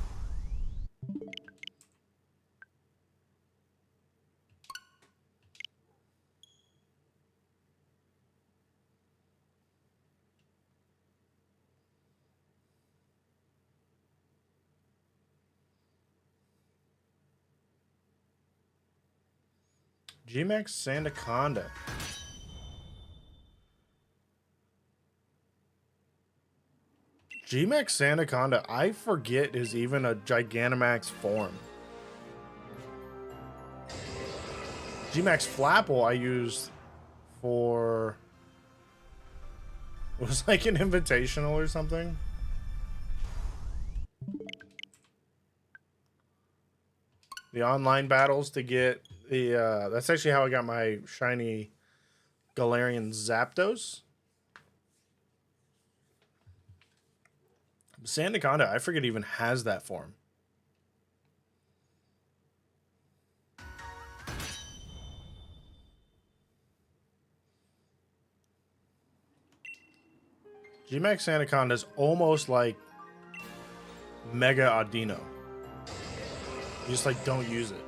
G-Max Sandaconda. G-Max Sandaconda, I forget is even a Gigantamax form. G-Max Flapple I used for... It was like an invitational or something. The online battles to get the... that's actually how I got my shiny Galarian Zapdos. Sandaconda, I forget even has that form. G-Max Sandaconda is almost like Mega Audino. You just like don't use it.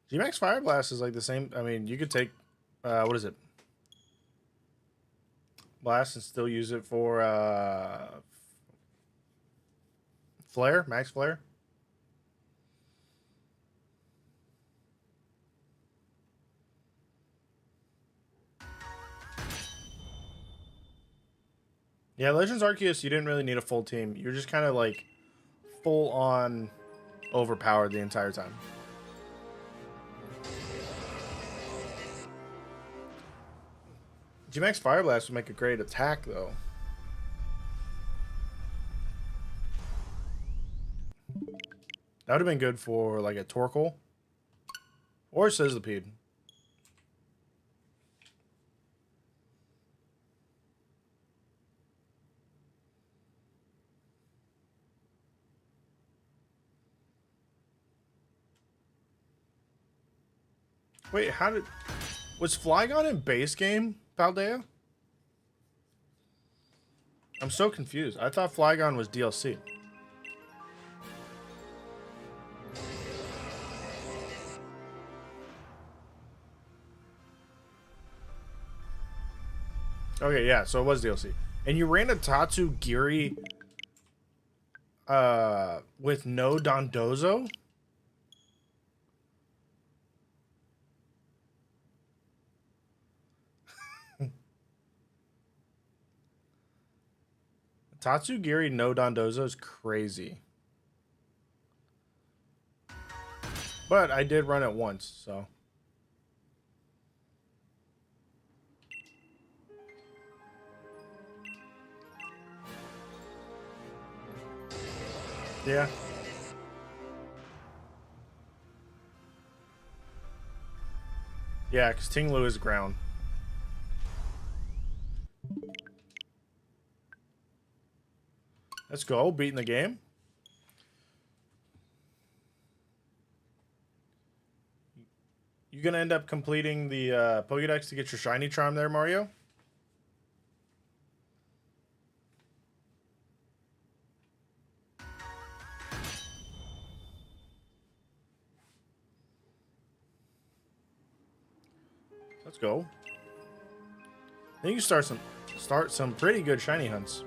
G-Max Fire Blast is like the same. I mean, you could take, what is it? Blast and still use it for Flare, Max Flare. Yeah, Legends Arceus, you didn't really need a full team. You're just kind of like full on overpowered the entire time. G-Max Fire Blast would make a great attack, though. That would have been good for, like, a Torkoal. Or Sizzlipede. Wait, was Flygon in base game, Paldea? I'm so confused. I thought Flygon was DLC. Okay, yeah, so it was DLC. And you ran a Tatsugiri with no Dondozo? Tatsugiri no Dondozo is crazy. But I did run it once, so. Yeah. Yeah, because Tinglu is ground. Let's go, beating the game. You gonna end up completing the Pokédex to get your shiny charm there, Mario? Let's go. Then you can start some pretty good shiny hunts.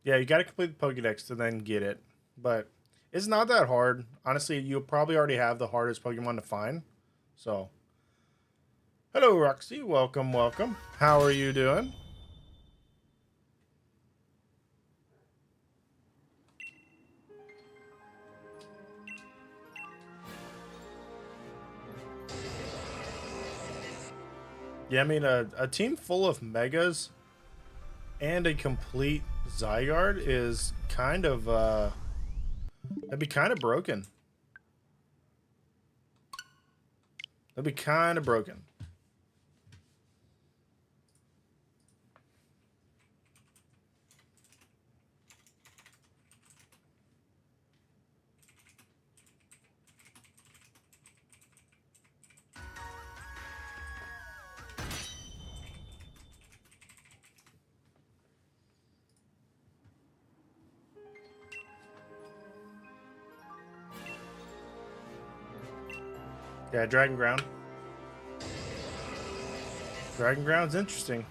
Yeah, you got to complete the Pokédex to then get it. But it's not that hard. Honestly, you'll probably already have the hardest Pokemon to find. So, hello, Roxy. Welcome, welcome. How are you doing? Yeah, I mean, a team full of Megas and a complete Zygarde is kind of, that'd be kind of broken. That'd be kind of broken. Yeah, Dragon Ground. Dragon Ground's interesting.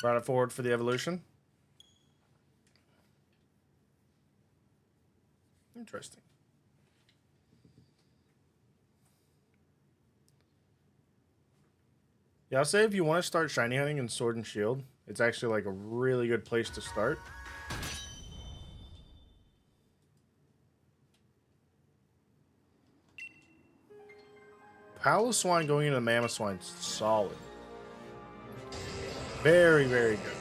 Brought it forward for the evolution. Interesting. Yeah, I'll say if you want to start shiny hunting in Sword and Shield, it's actually like a really good place to start. Piloswine going into Mamoswine's solid. Very, very good.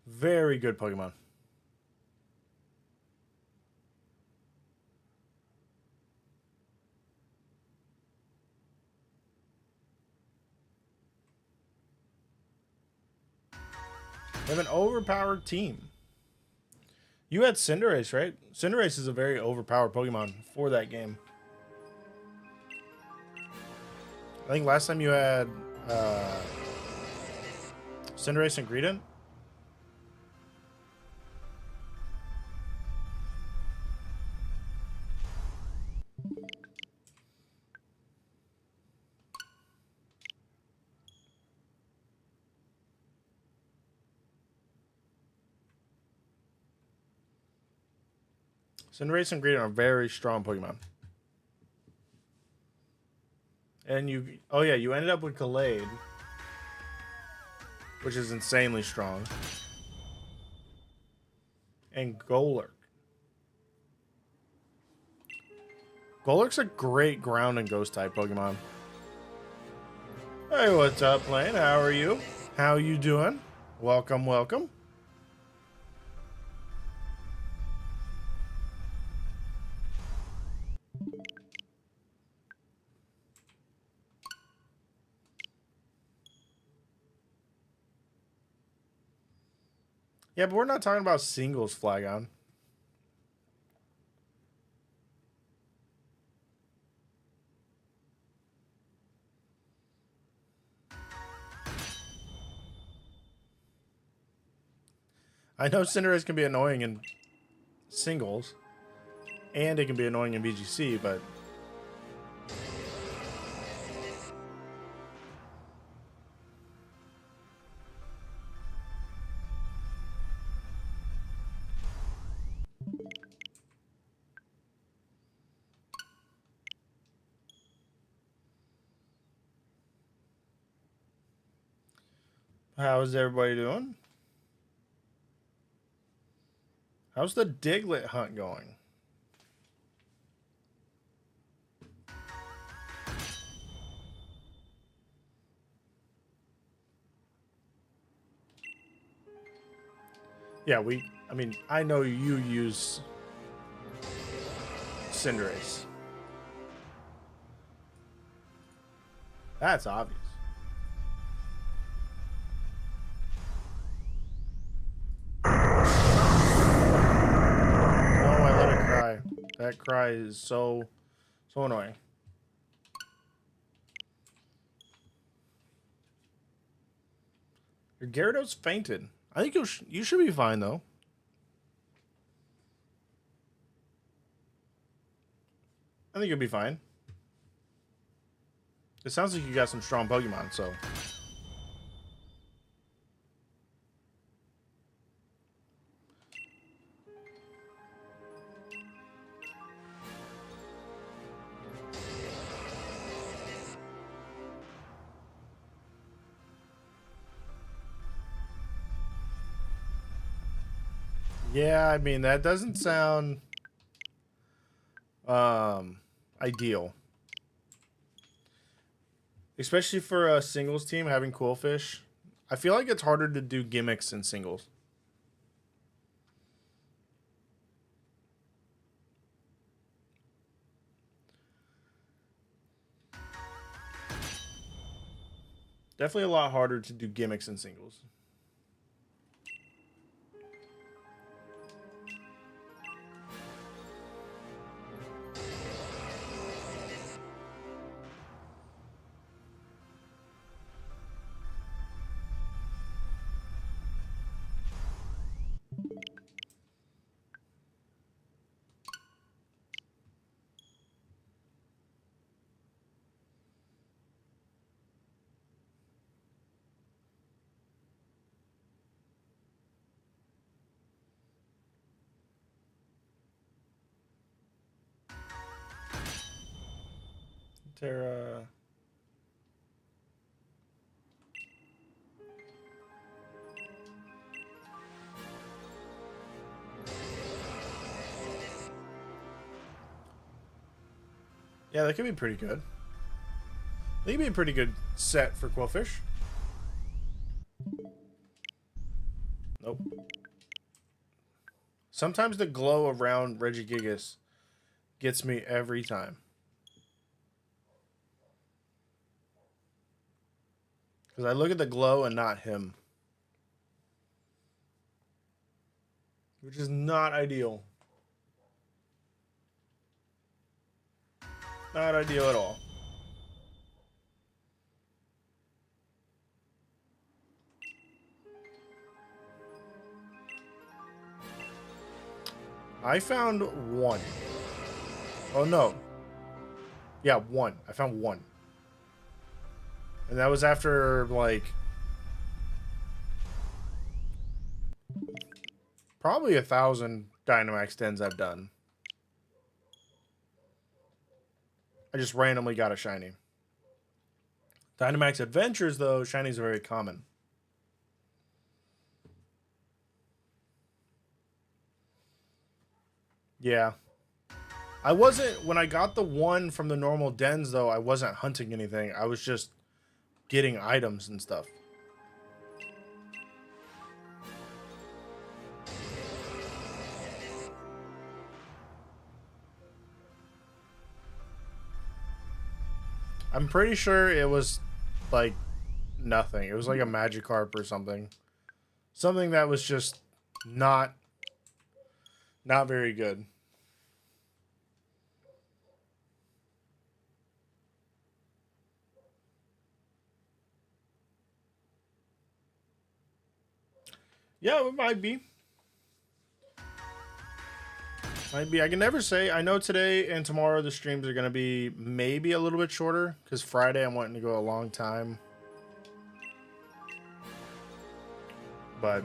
Very good Pokemon. They have an overpowered team. You had Cinderace, right? Cinderace is a very overpowered Pokemon for that game. I think last time you had Cinderace and Greedent. Cinderace and Greedent are very strong Pokemon. And you... Oh, yeah, you ended up with Gallade, which is insanely strong. And Golurk. Golurk's a great ground and ghost type Pokemon. Hey, what's up, Lane? How are you? How you doing? Welcome, welcome. Yeah, but we're not talking about singles, Flagon. I know Cinderace can be annoying in singles, and it can be annoying in VGC, but... How's everybody doing? How's the Diglett hunt going? Yeah, I mean, I know you use Cinderace. That's obvious. Oh, I let it cry. That cry is so annoying. Your Gyarados fainted. I think you should be fine, though. I think you'll be fine. It sounds like you got some strong Pokemon, so... Yeah, I mean, that doesn't sound... ideal. Especially for a singles team, having Quillfish. I feel like it's harder to do gimmicks in singles. Definitely a lot harder to do gimmicks in singles. Tera... Yeah, that could be pretty good. That could be a pretty good set for Quillfish. Nope. Sometimes the glow around Regigigas gets me every time. Because I look at the glow and not him. Which is not ideal. Not ideal at all. I found one. Oh no. Yeah, one. I found one. And that was after, like... probably 1,000 Dynamax 10s I've done. I just randomly got a shiny. Dynamax Adventures, though, shinies are very common. Yeah. I wasn't, when I got the one from the normal dens, though, I wasn't hunting anything. I was just getting items and stuff. I'm pretty sure it was like nothing. It was like a Magikarp or something. Something that was just not very good. Yeah, it might be. Might be. I can never say. I know today and tomorrow the streams are going to be maybe a little bit shorter because Friday I'm wanting to go a long time. But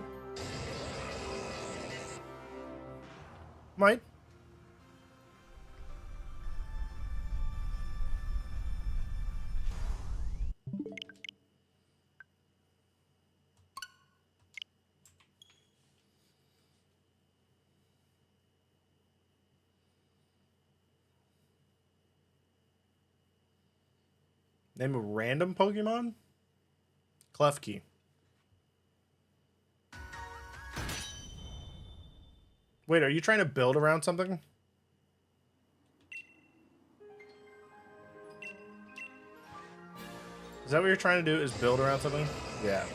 might. Name a random Pokemon? Klefki. Wait, are you trying to build around something? Is that what you're trying to do? Is build around something? Yeah.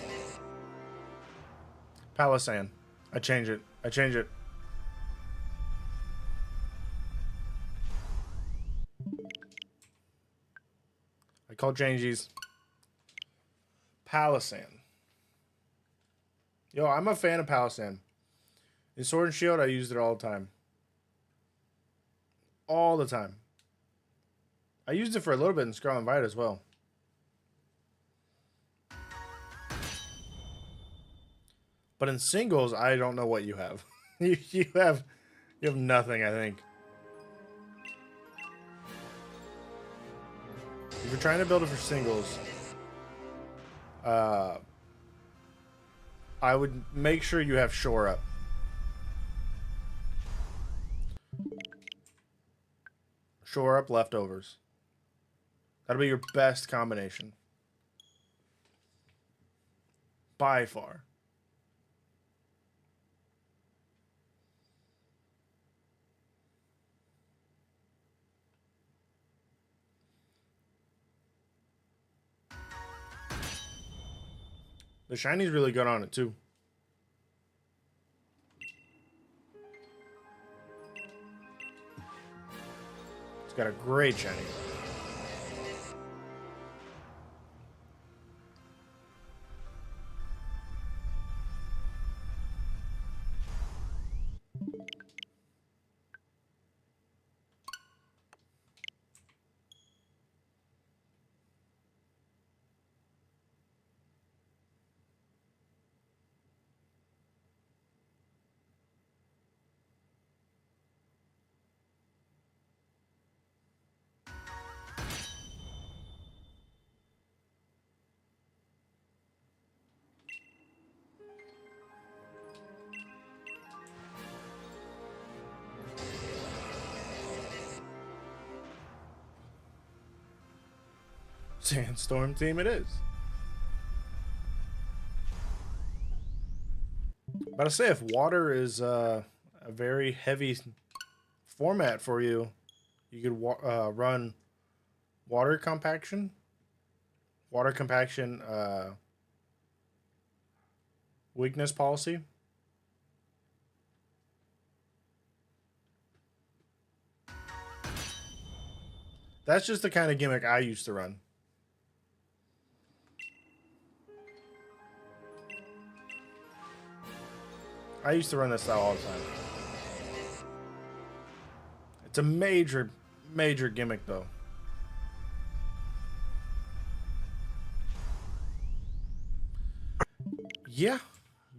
Palossand. I change it. I change it. I call changes. Palossand. Yo, I'm a fan of Palossand. In Sword and Shield, I used it all the time. All the time. I used it for a little bit in Scarlet Violet as well. But in singles, I don't know what you have. you have nothing, I think. If you're trying to build it for singles, I would make sure you have Shore Up. Shore Up Leftovers. That'll be your best combination. By far. The shiny's really good on it too. It's got a great shiny. Sandstorm team it is. But I say if water is a very heavy format for you, you could run water compaction. Water compaction weakness policy. That's just the kind of gimmick I used to run. I used to run this style all the time. It's a major gimmick, though. Yeah.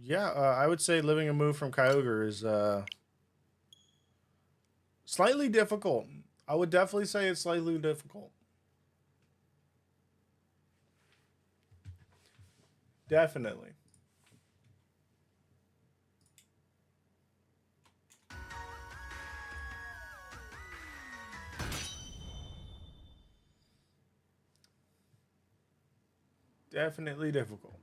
Yeah, I would say living a move from Kyogre is slightly difficult. I would definitely say it's slightly difficult. Definitely. Definitely difficult.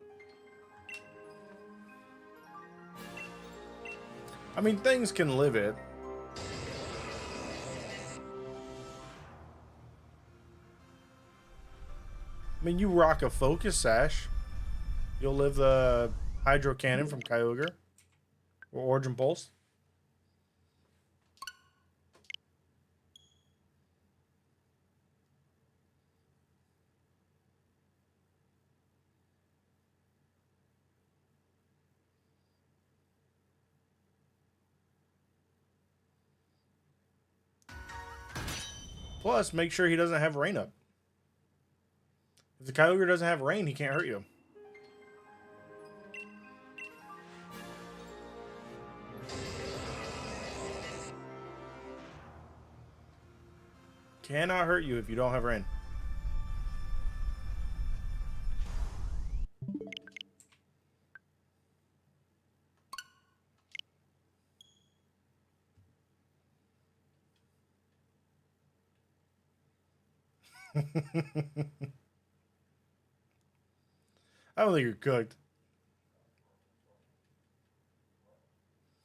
I mean, things can live it. I mean, you rock a Focus Sash. You'll live the Hydro Cannon from Kyogre. Or Origin Pulse. Plus, make sure he doesn't have Rain up. If the Kyogre doesn't have Rain, he can't hurt you. Cannot hurt you if you don't have Rain. I don't think you're cooked.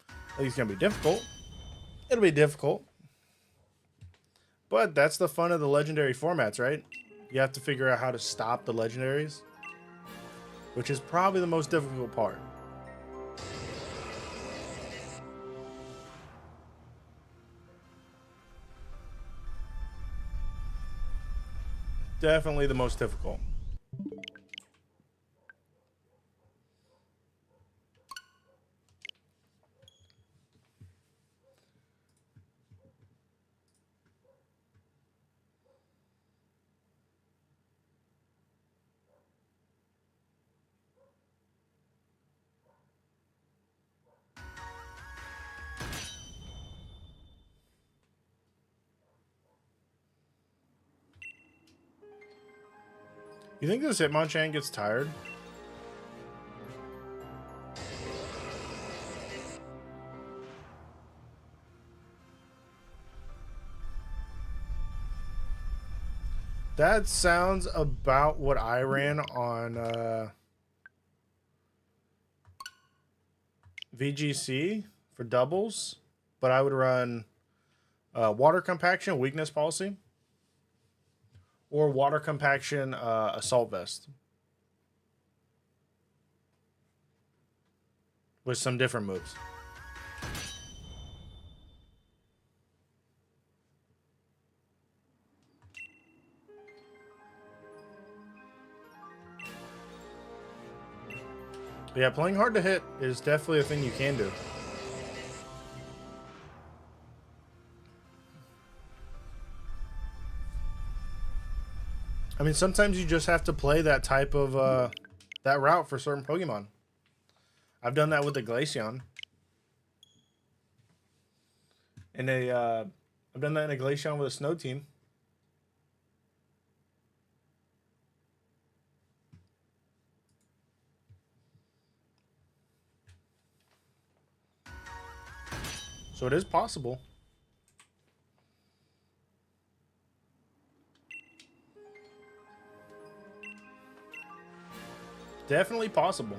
I think it's going to be difficult. It'll be difficult. But that's the fun of the legendary formats, right? You have to figure out how to stop the legendaries, which is probably the most difficult part. Definitely the most difficult. You think this Hitmonchan gets tired? That sounds about what I ran on VGC for doubles, but I would run Water Compaction, Weakness Policy, or Water Compaction, Assault Vest. With some different moves. But yeah, playing hard to hit is definitely a thing you can do. I mean, sometimes you just have to play that type of that route for certain Pokemon. I've done that with the Glaceon. And I've done that in a Glaceon with a Snow Team. So it is possible. Definitely possible.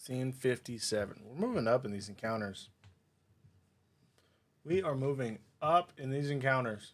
$16.57. We're moving up in these encounters. We are moving up in these encounters.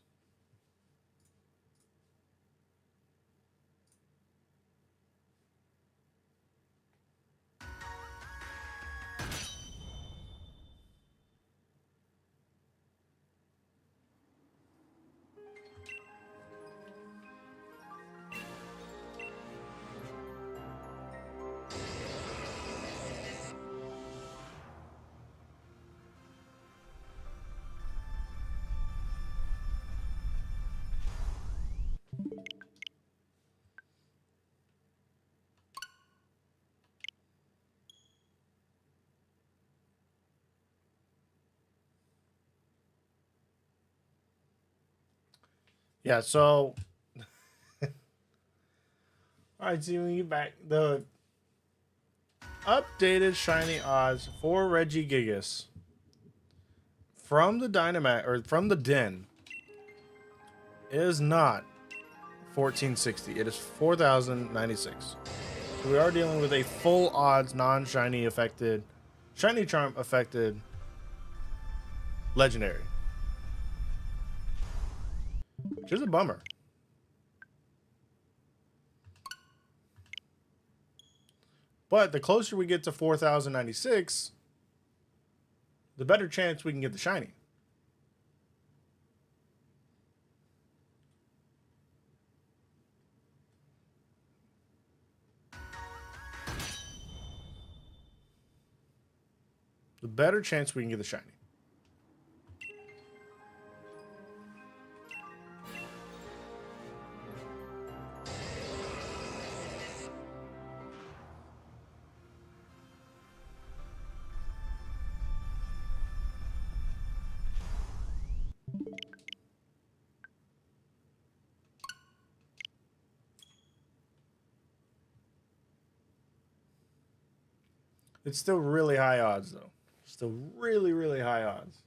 Yeah, so alright, so when you back the updated shiny odds for Regigigas from the Dynamax or from the Den is not 1460. It is 4096. So we are dealing with a full odds non-shiny affected, shiny charm affected legendary. Which is a bummer. But the closer we get to 4096, the better chance we can get the shiny. The better chance we can get the shiny. It's still really high odds, though. Still really, really high odds.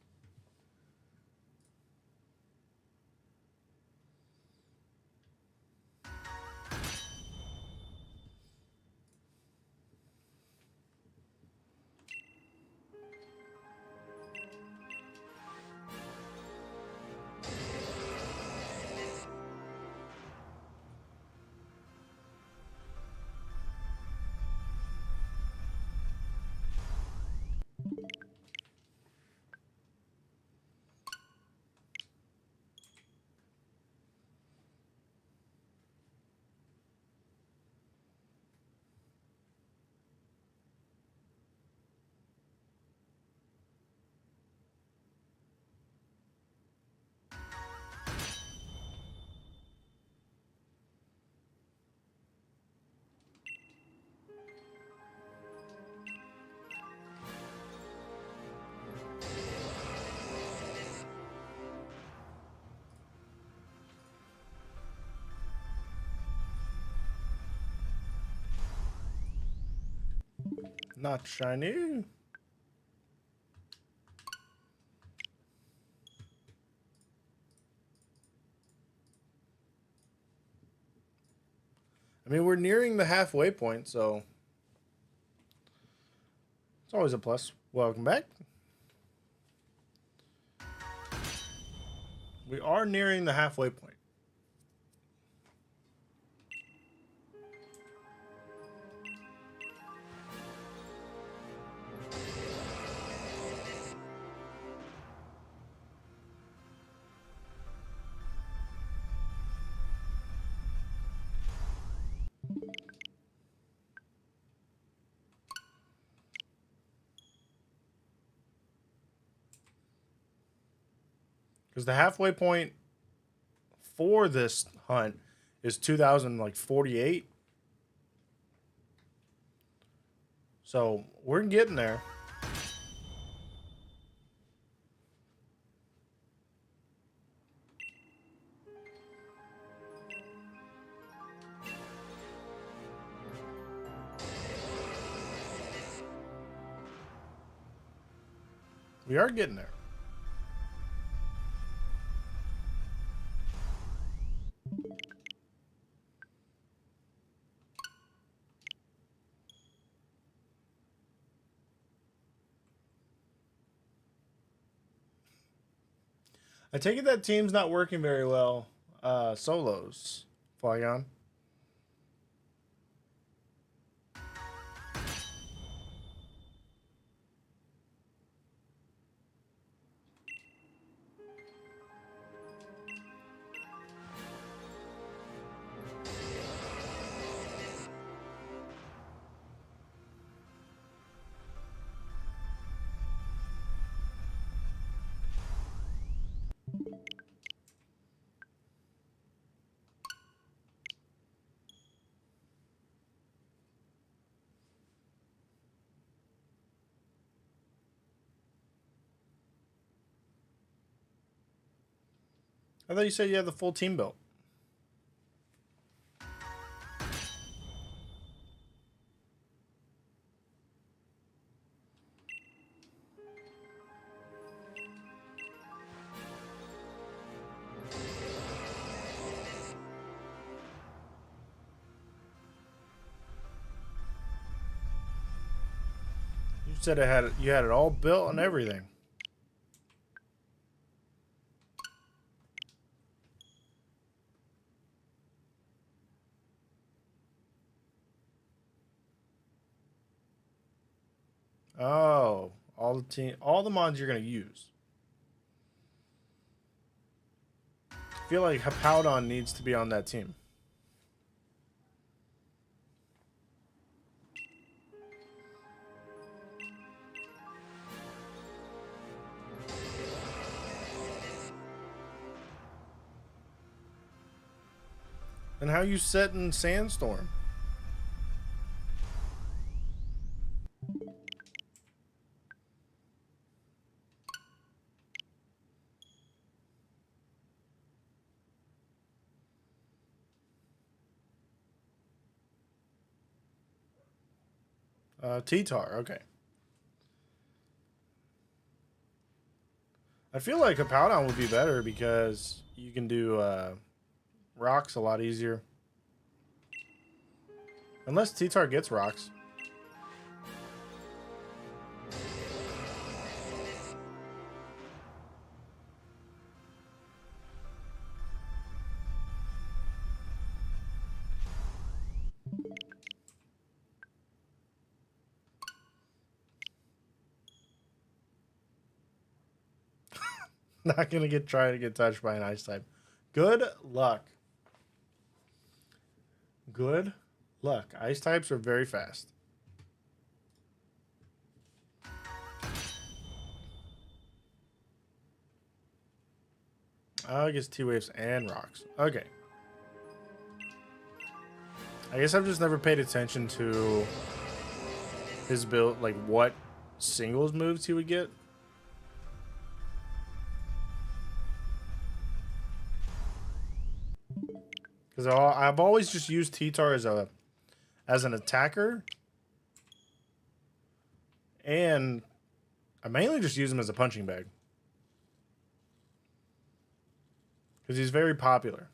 Not shiny. I mean, we're nearing the halfway point, so it's always a plus. Welcome back. We are nearing the halfway point. Because the halfway point for this hunt is 2048. So we're getting there. We are getting there. I take it that team's not working very well. Solos. Flygon. I thought you said you had the full team built. You said you had it all built and everything. Oh, all the mods you're gonna use. I feel like Hippowdon needs to be on that team. And how you set in Sandstorm? T-Tar, okay. I feel like Hippowdon would be better because you can do rocks a lot easier. Unless T-Tar gets rocks. Not gonna try to get touched by an ice type. Good luck. Good luck. Ice types are very fast. I guess T-Waves and rocks. Okay. I guess I've just never paid attention to his build, like what singles moves he would get. Because I've always just used T-Tar as an attacker. And I mainly just use him as a punching bag. Because he's very popular.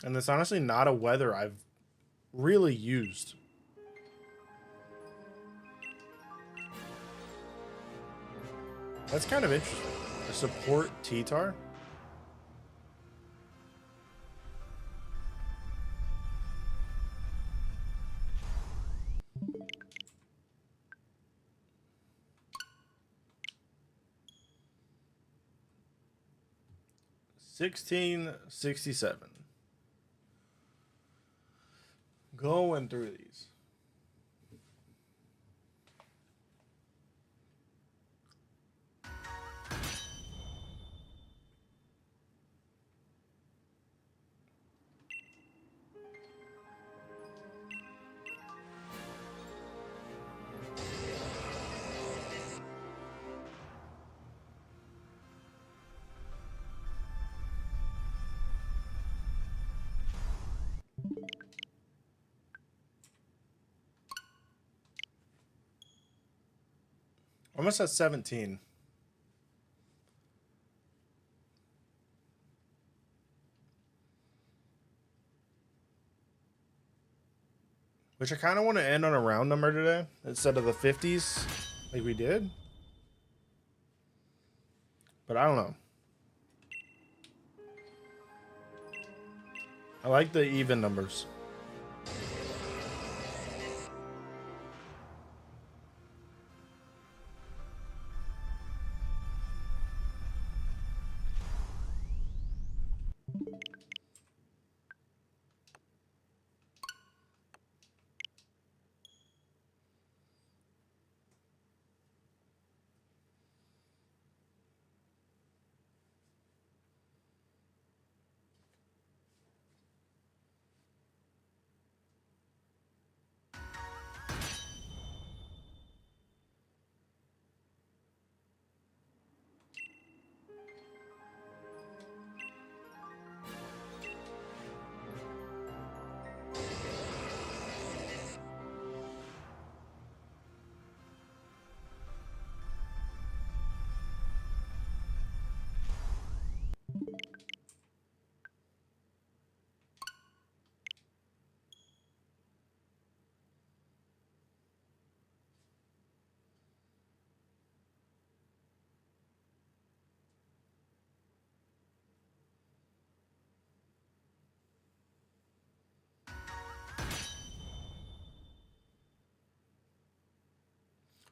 And that's honestly not a weather I've really used. That's kind of interesting. A support T-Tar? $16.67. Going through these. Almost at 17. Which I kind of want to end on a round number today instead of the 50s like we did. But I don't know. I like the even numbers.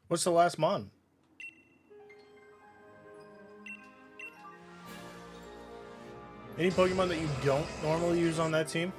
What's the last mon? Any Pokemon that you don't normally use on that team?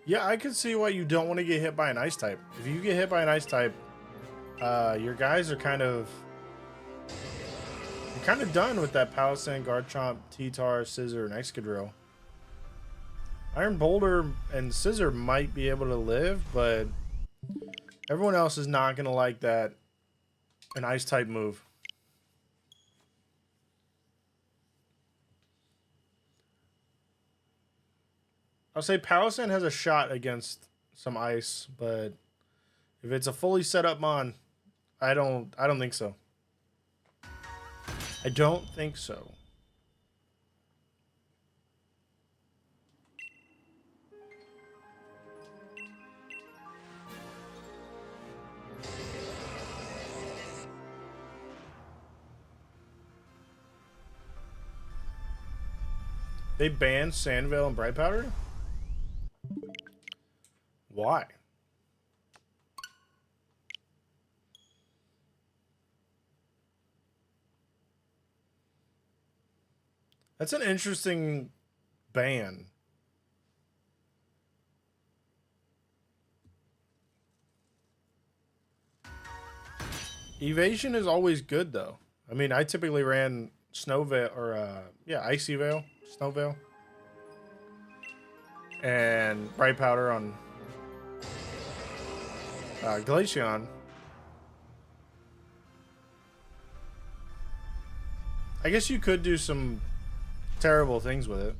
Yeah, I could see why you don't want to get hit by an ice type. If you get hit by an ice type, your guys are you're kind of done with that Palisand, Garchomp, T-Tar, Scizor, and Excadrill. Iron Boulder and Scizor might be able to live, but everyone else is not going to like that an ice type move. I'll say Palisand has a shot against some ice, but if it's a fully set up mon, I don't think so. I don't think so. They banned Sandvale and Bright Powder? Why? That's an interesting ban. Evasion is always good though. I mean, I typically ran Snow Veil or Icy Veil, Snow Veil, and Bright Powder on Glaceon. I guess you could do some terrible things with it.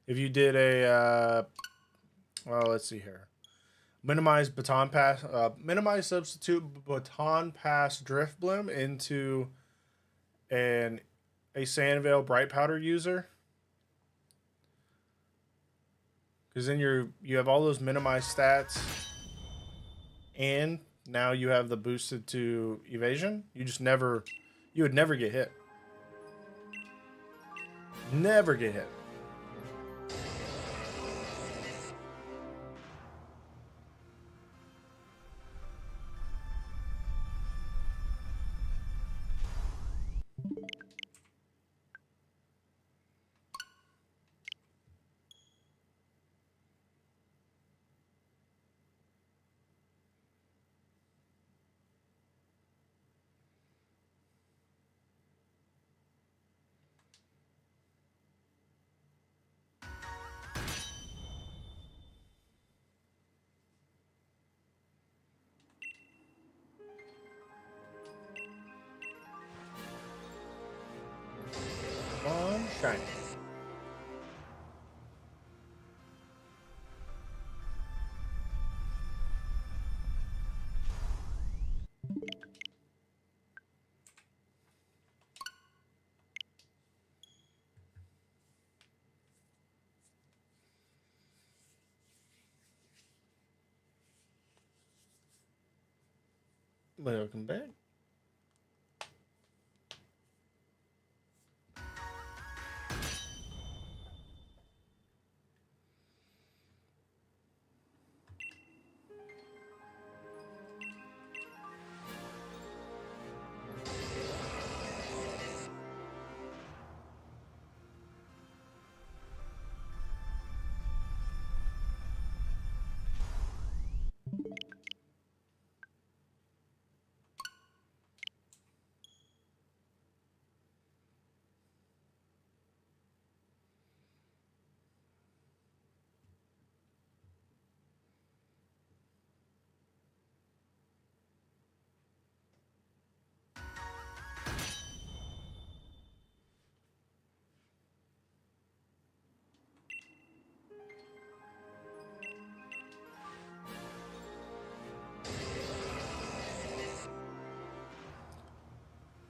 If you did a, well, let's see here. Minimize baton pass, minimize substitute baton pass drift bloom into a Sandvale Bright Powder user. Because then you have all those minimized stats, and now you have the boosted to evasion. You would never get hit. Never get hit. Welcome back.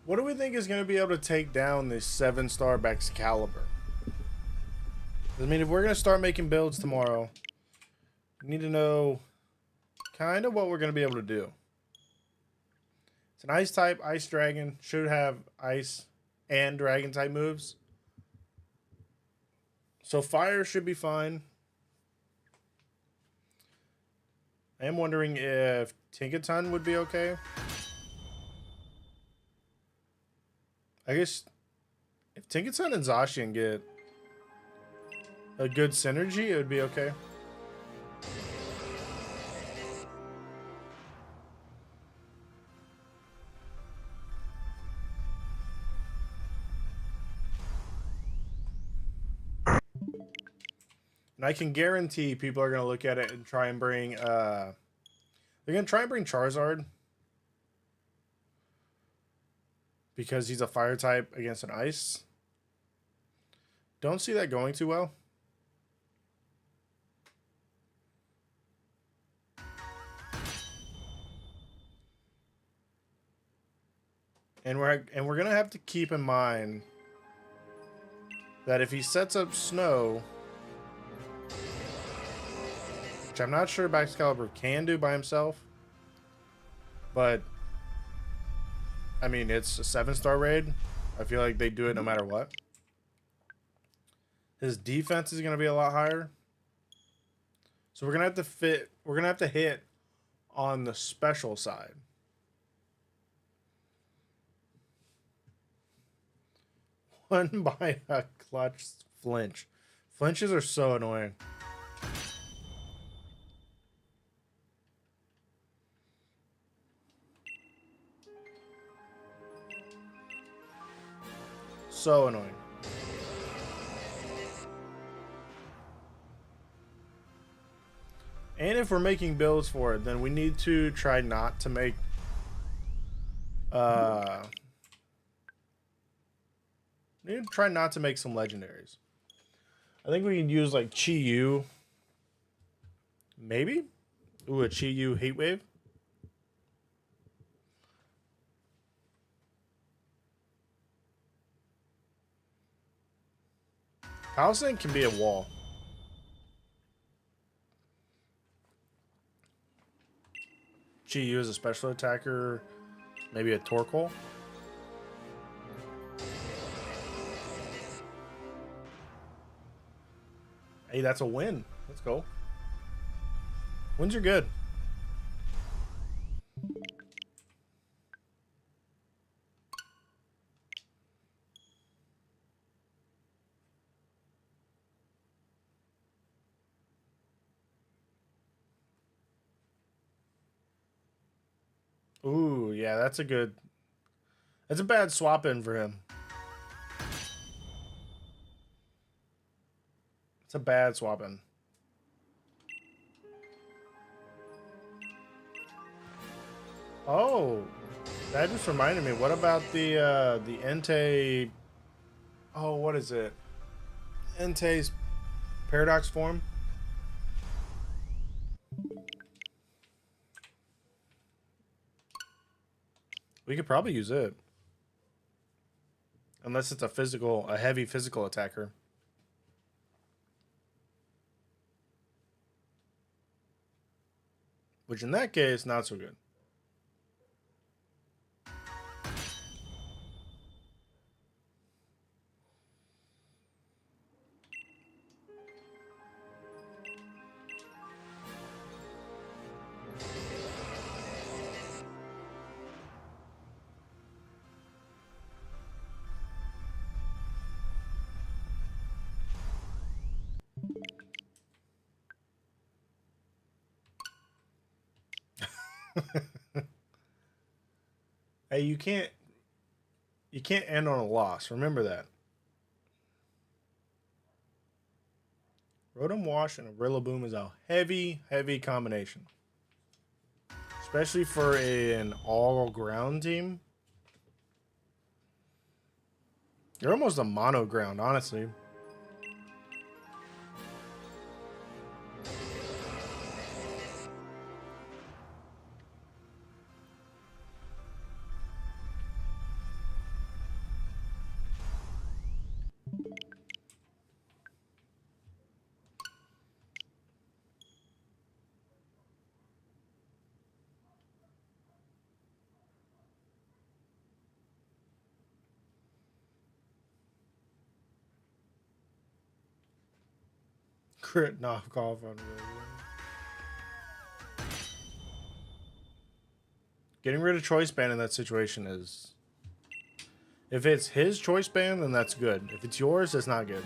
What do we think is going to be able to take down this 7-star Excalibur? I mean, if we're going to start making builds tomorrow, we need to know kind of what we're going to be able to do. It's an ice type, ice dragon, should have ice and dragon type moves. So fire should be fine. I am wondering if Tinkaton would be okay. I guess if Tinkaton and Zacian get a good synergy, it would be okay. And I can guarantee people are going to look at it and try and bring, they're going to try and bring Charizard. Because he's a fire type against an ice. Don't see that going too well. And we're going to have to keep in mind that if he sets up snow, which I'm not sure Excalibur can do by himself, but I mean, it's a 7-star raid. I feel like they do it no matter what. His defense is going to be a lot higher. So we're going to have to we're going to have to hit on the special side. One by a clutch flinch. Flinches are so annoying. So annoying. And if we're making builds for it, then we need to try not to make we need to try not to make some legendaries. I think we can use like Chi-Yu. Maybe? Ooh, a Chi-Yu Heat Wave. Palisade can be a wall. Chi-Yu is a special attacker. Maybe a Torkoal. Hey, that's a win. Let's go. Wins are good. Ooh, yeah, that's a good... That's a bad swap in for him. It's a bad swap in. Oh, that just reminded me. What about the Entei... Oh, what is it? Entei's Paradox form? We could probably use it. Unless it's a heavy physical attacker. Which in that case, not so good. Hey, you can't end on a loss. Remember that. Rotom Wash and a Rillaboom is a heavy, heavy combination. Especially for an all-ground team. You're almost a mono ground, honestly. Crit knockoff on Rillaboom. Getting rid of Choice Band in that situation is... If it's his Choice Band, then that's good. If it's yours, it's not good.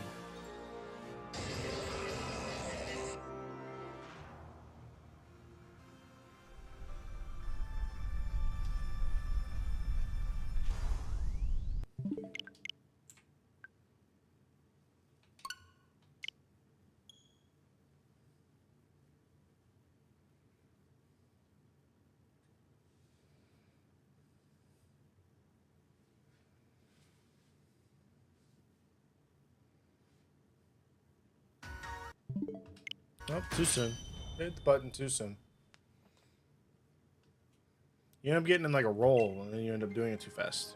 Oh, too soon. Hit the button too soon. You end up getting in like a roll, and then you end up doing it too fast.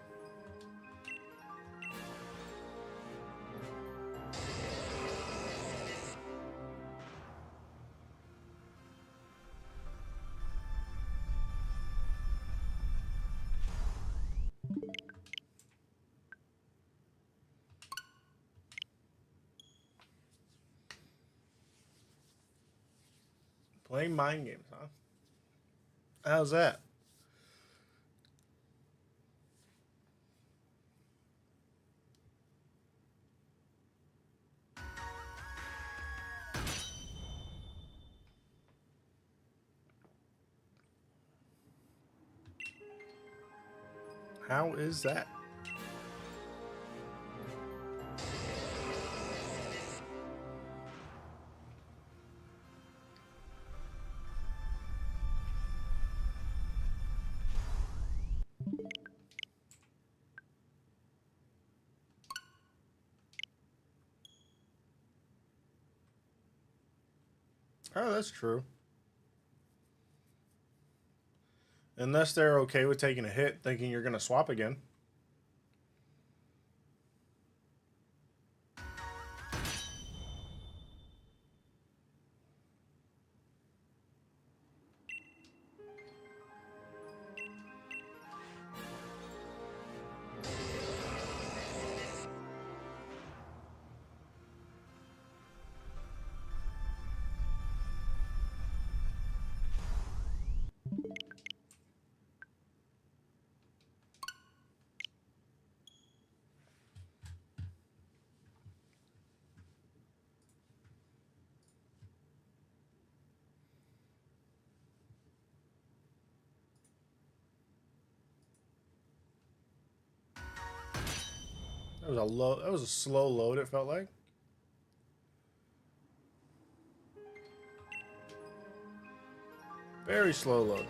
Playing mind games, huh? How's that? How is that? Oh, that's true. Unless they're okay with taking a hit, thinking you're going to swap again. That was a slow load, it felt like. Very slow load.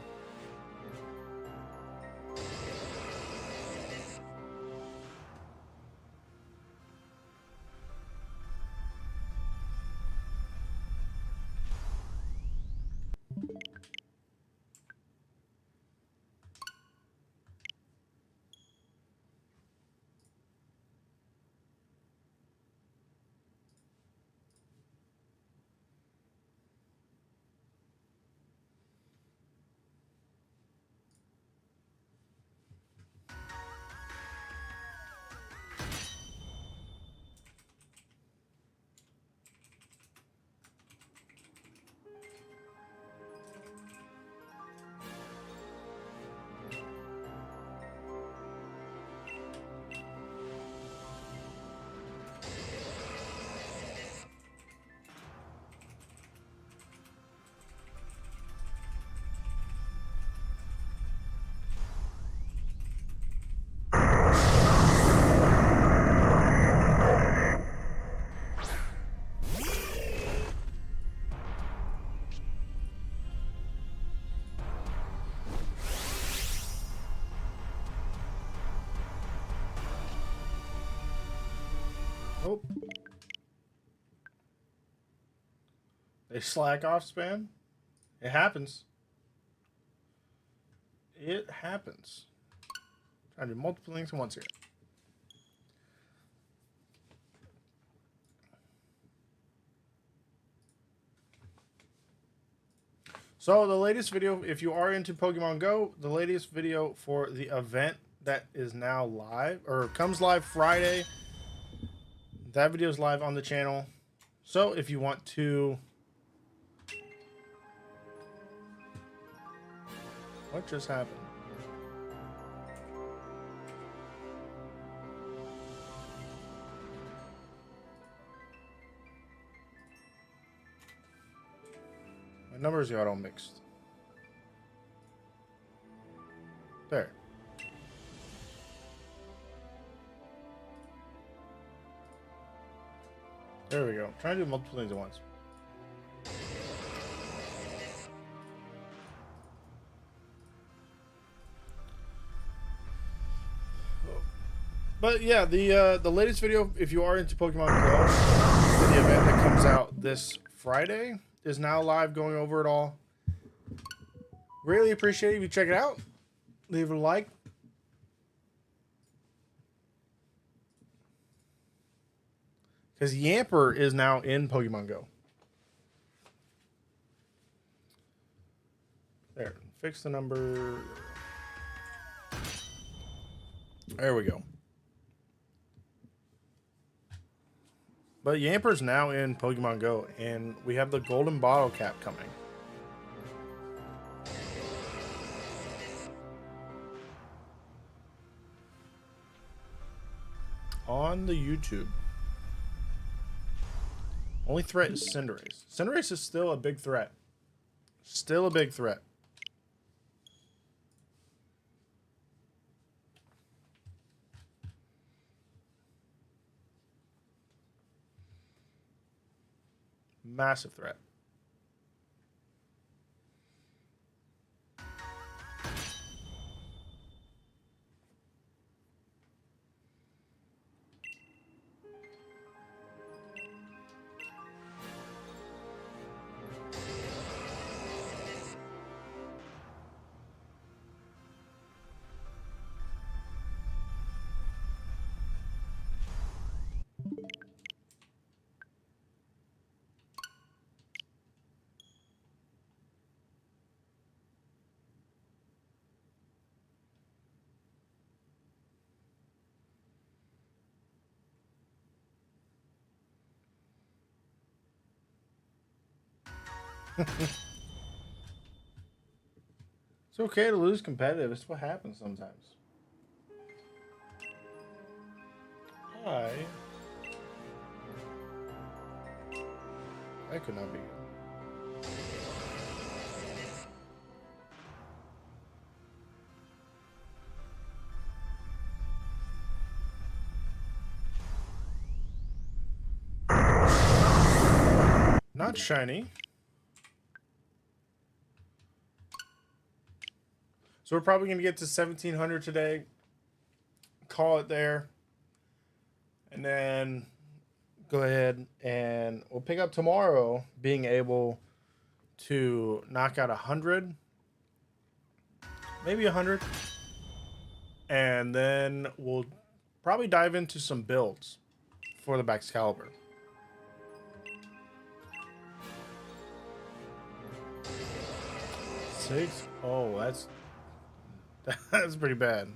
They slack off spam. It happens. It happens. Trying to do multiple things at once here. So the latest video, if you are into Pokemon Go, the latest video for the event that is now live, or comes live Friday, that video is live on the channel. So if you want to... What just happened? My numbers got all mixed. There. There we go. Trying to do multiple things at once. But yeah, the latest video, if you are into Pokemon Go, the event that comes out this Friday, is now live, going over it all. Really appreciate it if you check it out. Leave a like. Because Yamper is now in Pokemon Go. There. Fix the number. There we go. But Yamper's now in Pokemon Go, and we have the golden bottle cap coming. On the YouTube. Only threat is Cinderace. Cinderace is still a big threat. Still a big threat. Massive threat. It's okay to lose competitive. It's what happens sometimes. Hi. That could not be good. Not shiny. So we're probably going to get to 1,700 today. Call it there. And then go ahead and we'll pick up tomorrow being able to knock out 100. Maybe 100. And then we'll probably dive into some builds for the Baxcalibur. Six? Oh, that's pretty bad.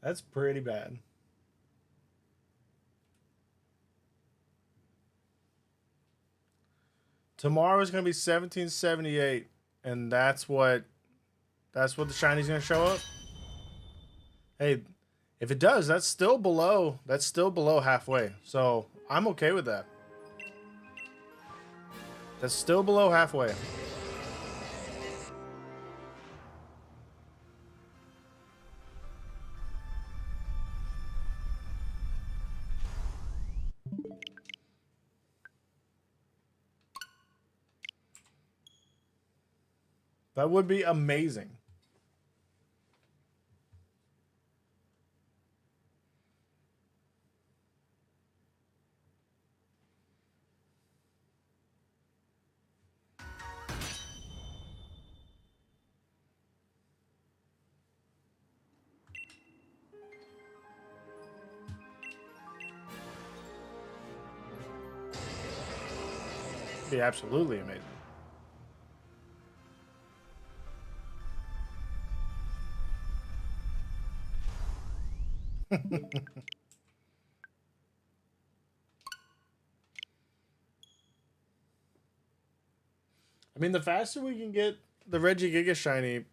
That's pretty bad. Tomorrow is going to be 1778, and that's what the shiny's going to show up. Hey, if it does, that's still below halfway. So, I'm okay with that. That's still below halfway. That would be amazing. Be absolutely amazing. I mean, the faster we can get the Regigigas shiny,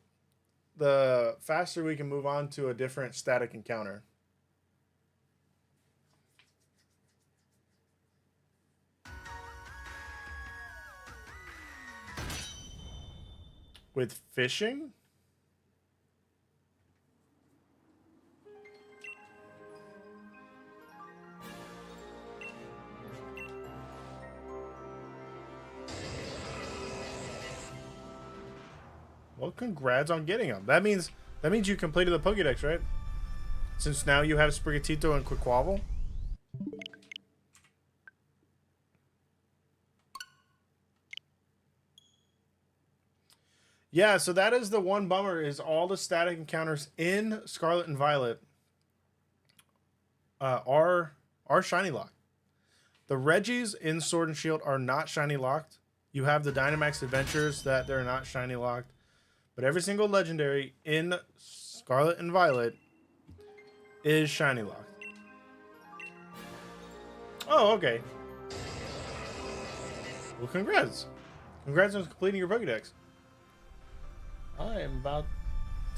the faster we can move on to a different static encounter. With fishing? Well, congrats on getting them. That means you completed the Pokédex, right? Since now you have Sprigatito and Quaquaval. Yeah, so that is the one bummer, is all the static encounters in Scarlet and Violet are shiny locked. The Regis in Sword and Shield are not shiny locked. You have the Dynamax Adventures that they're not shiny locked. But every single legendary in Scarlet and Violet is shiny locked. Oh, okay. Well, congrats. Congrats on completing your Pokédex. I am about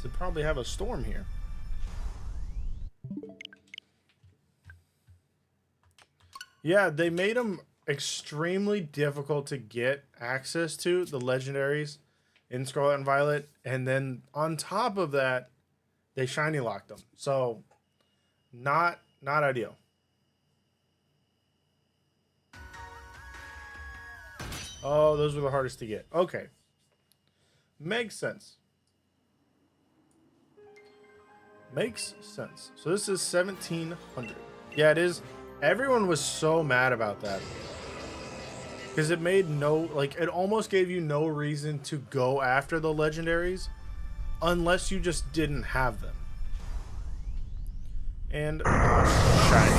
to probably have a storm here. Yeah, they made them extremely difficult to get access to, the legendaries in Scarlet and Violet, and then on top of that, they shiny locked them. So, not ideal. Oh, those were the hardest to get. Okay. Makes sense. Makes sense. So this is 1700. Yeah, it is. Everyone was so mad about that. Because it made no, like, it almost gave you no reason to go after the legendaries unless you just didn't have them. And shiny.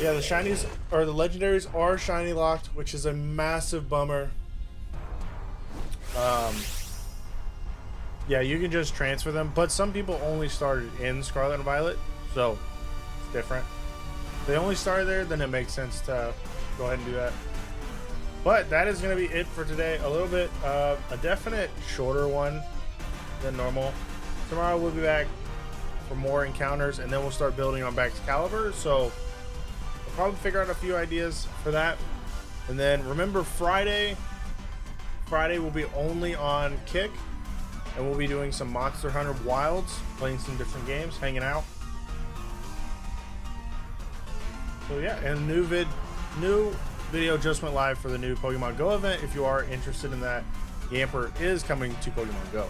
Yeah, the shinies, or the legendaries, are shiny locked, which is a massive bummer. Yeah, you can just transfer them, but some people only started in Scarlet and Violet, so it's different. If they only started there, then it makes sense to go ahead and do that. But that is going to be it for today. A little bit of a definite shorter one than normal. Tomorrow we'll be back for more encounters, and then we'll start building on Baxcalibur. So we'll probably figure out a few ideas for that. And then remember, Friday will be only on Kick, and we'll be doing some Monster Hunter Wilds, playing some different games, hanging out. So yeah, and new video just went live for the new Pokemon Go event. If you are interested in that, Yamper is coming to Pokemon Go.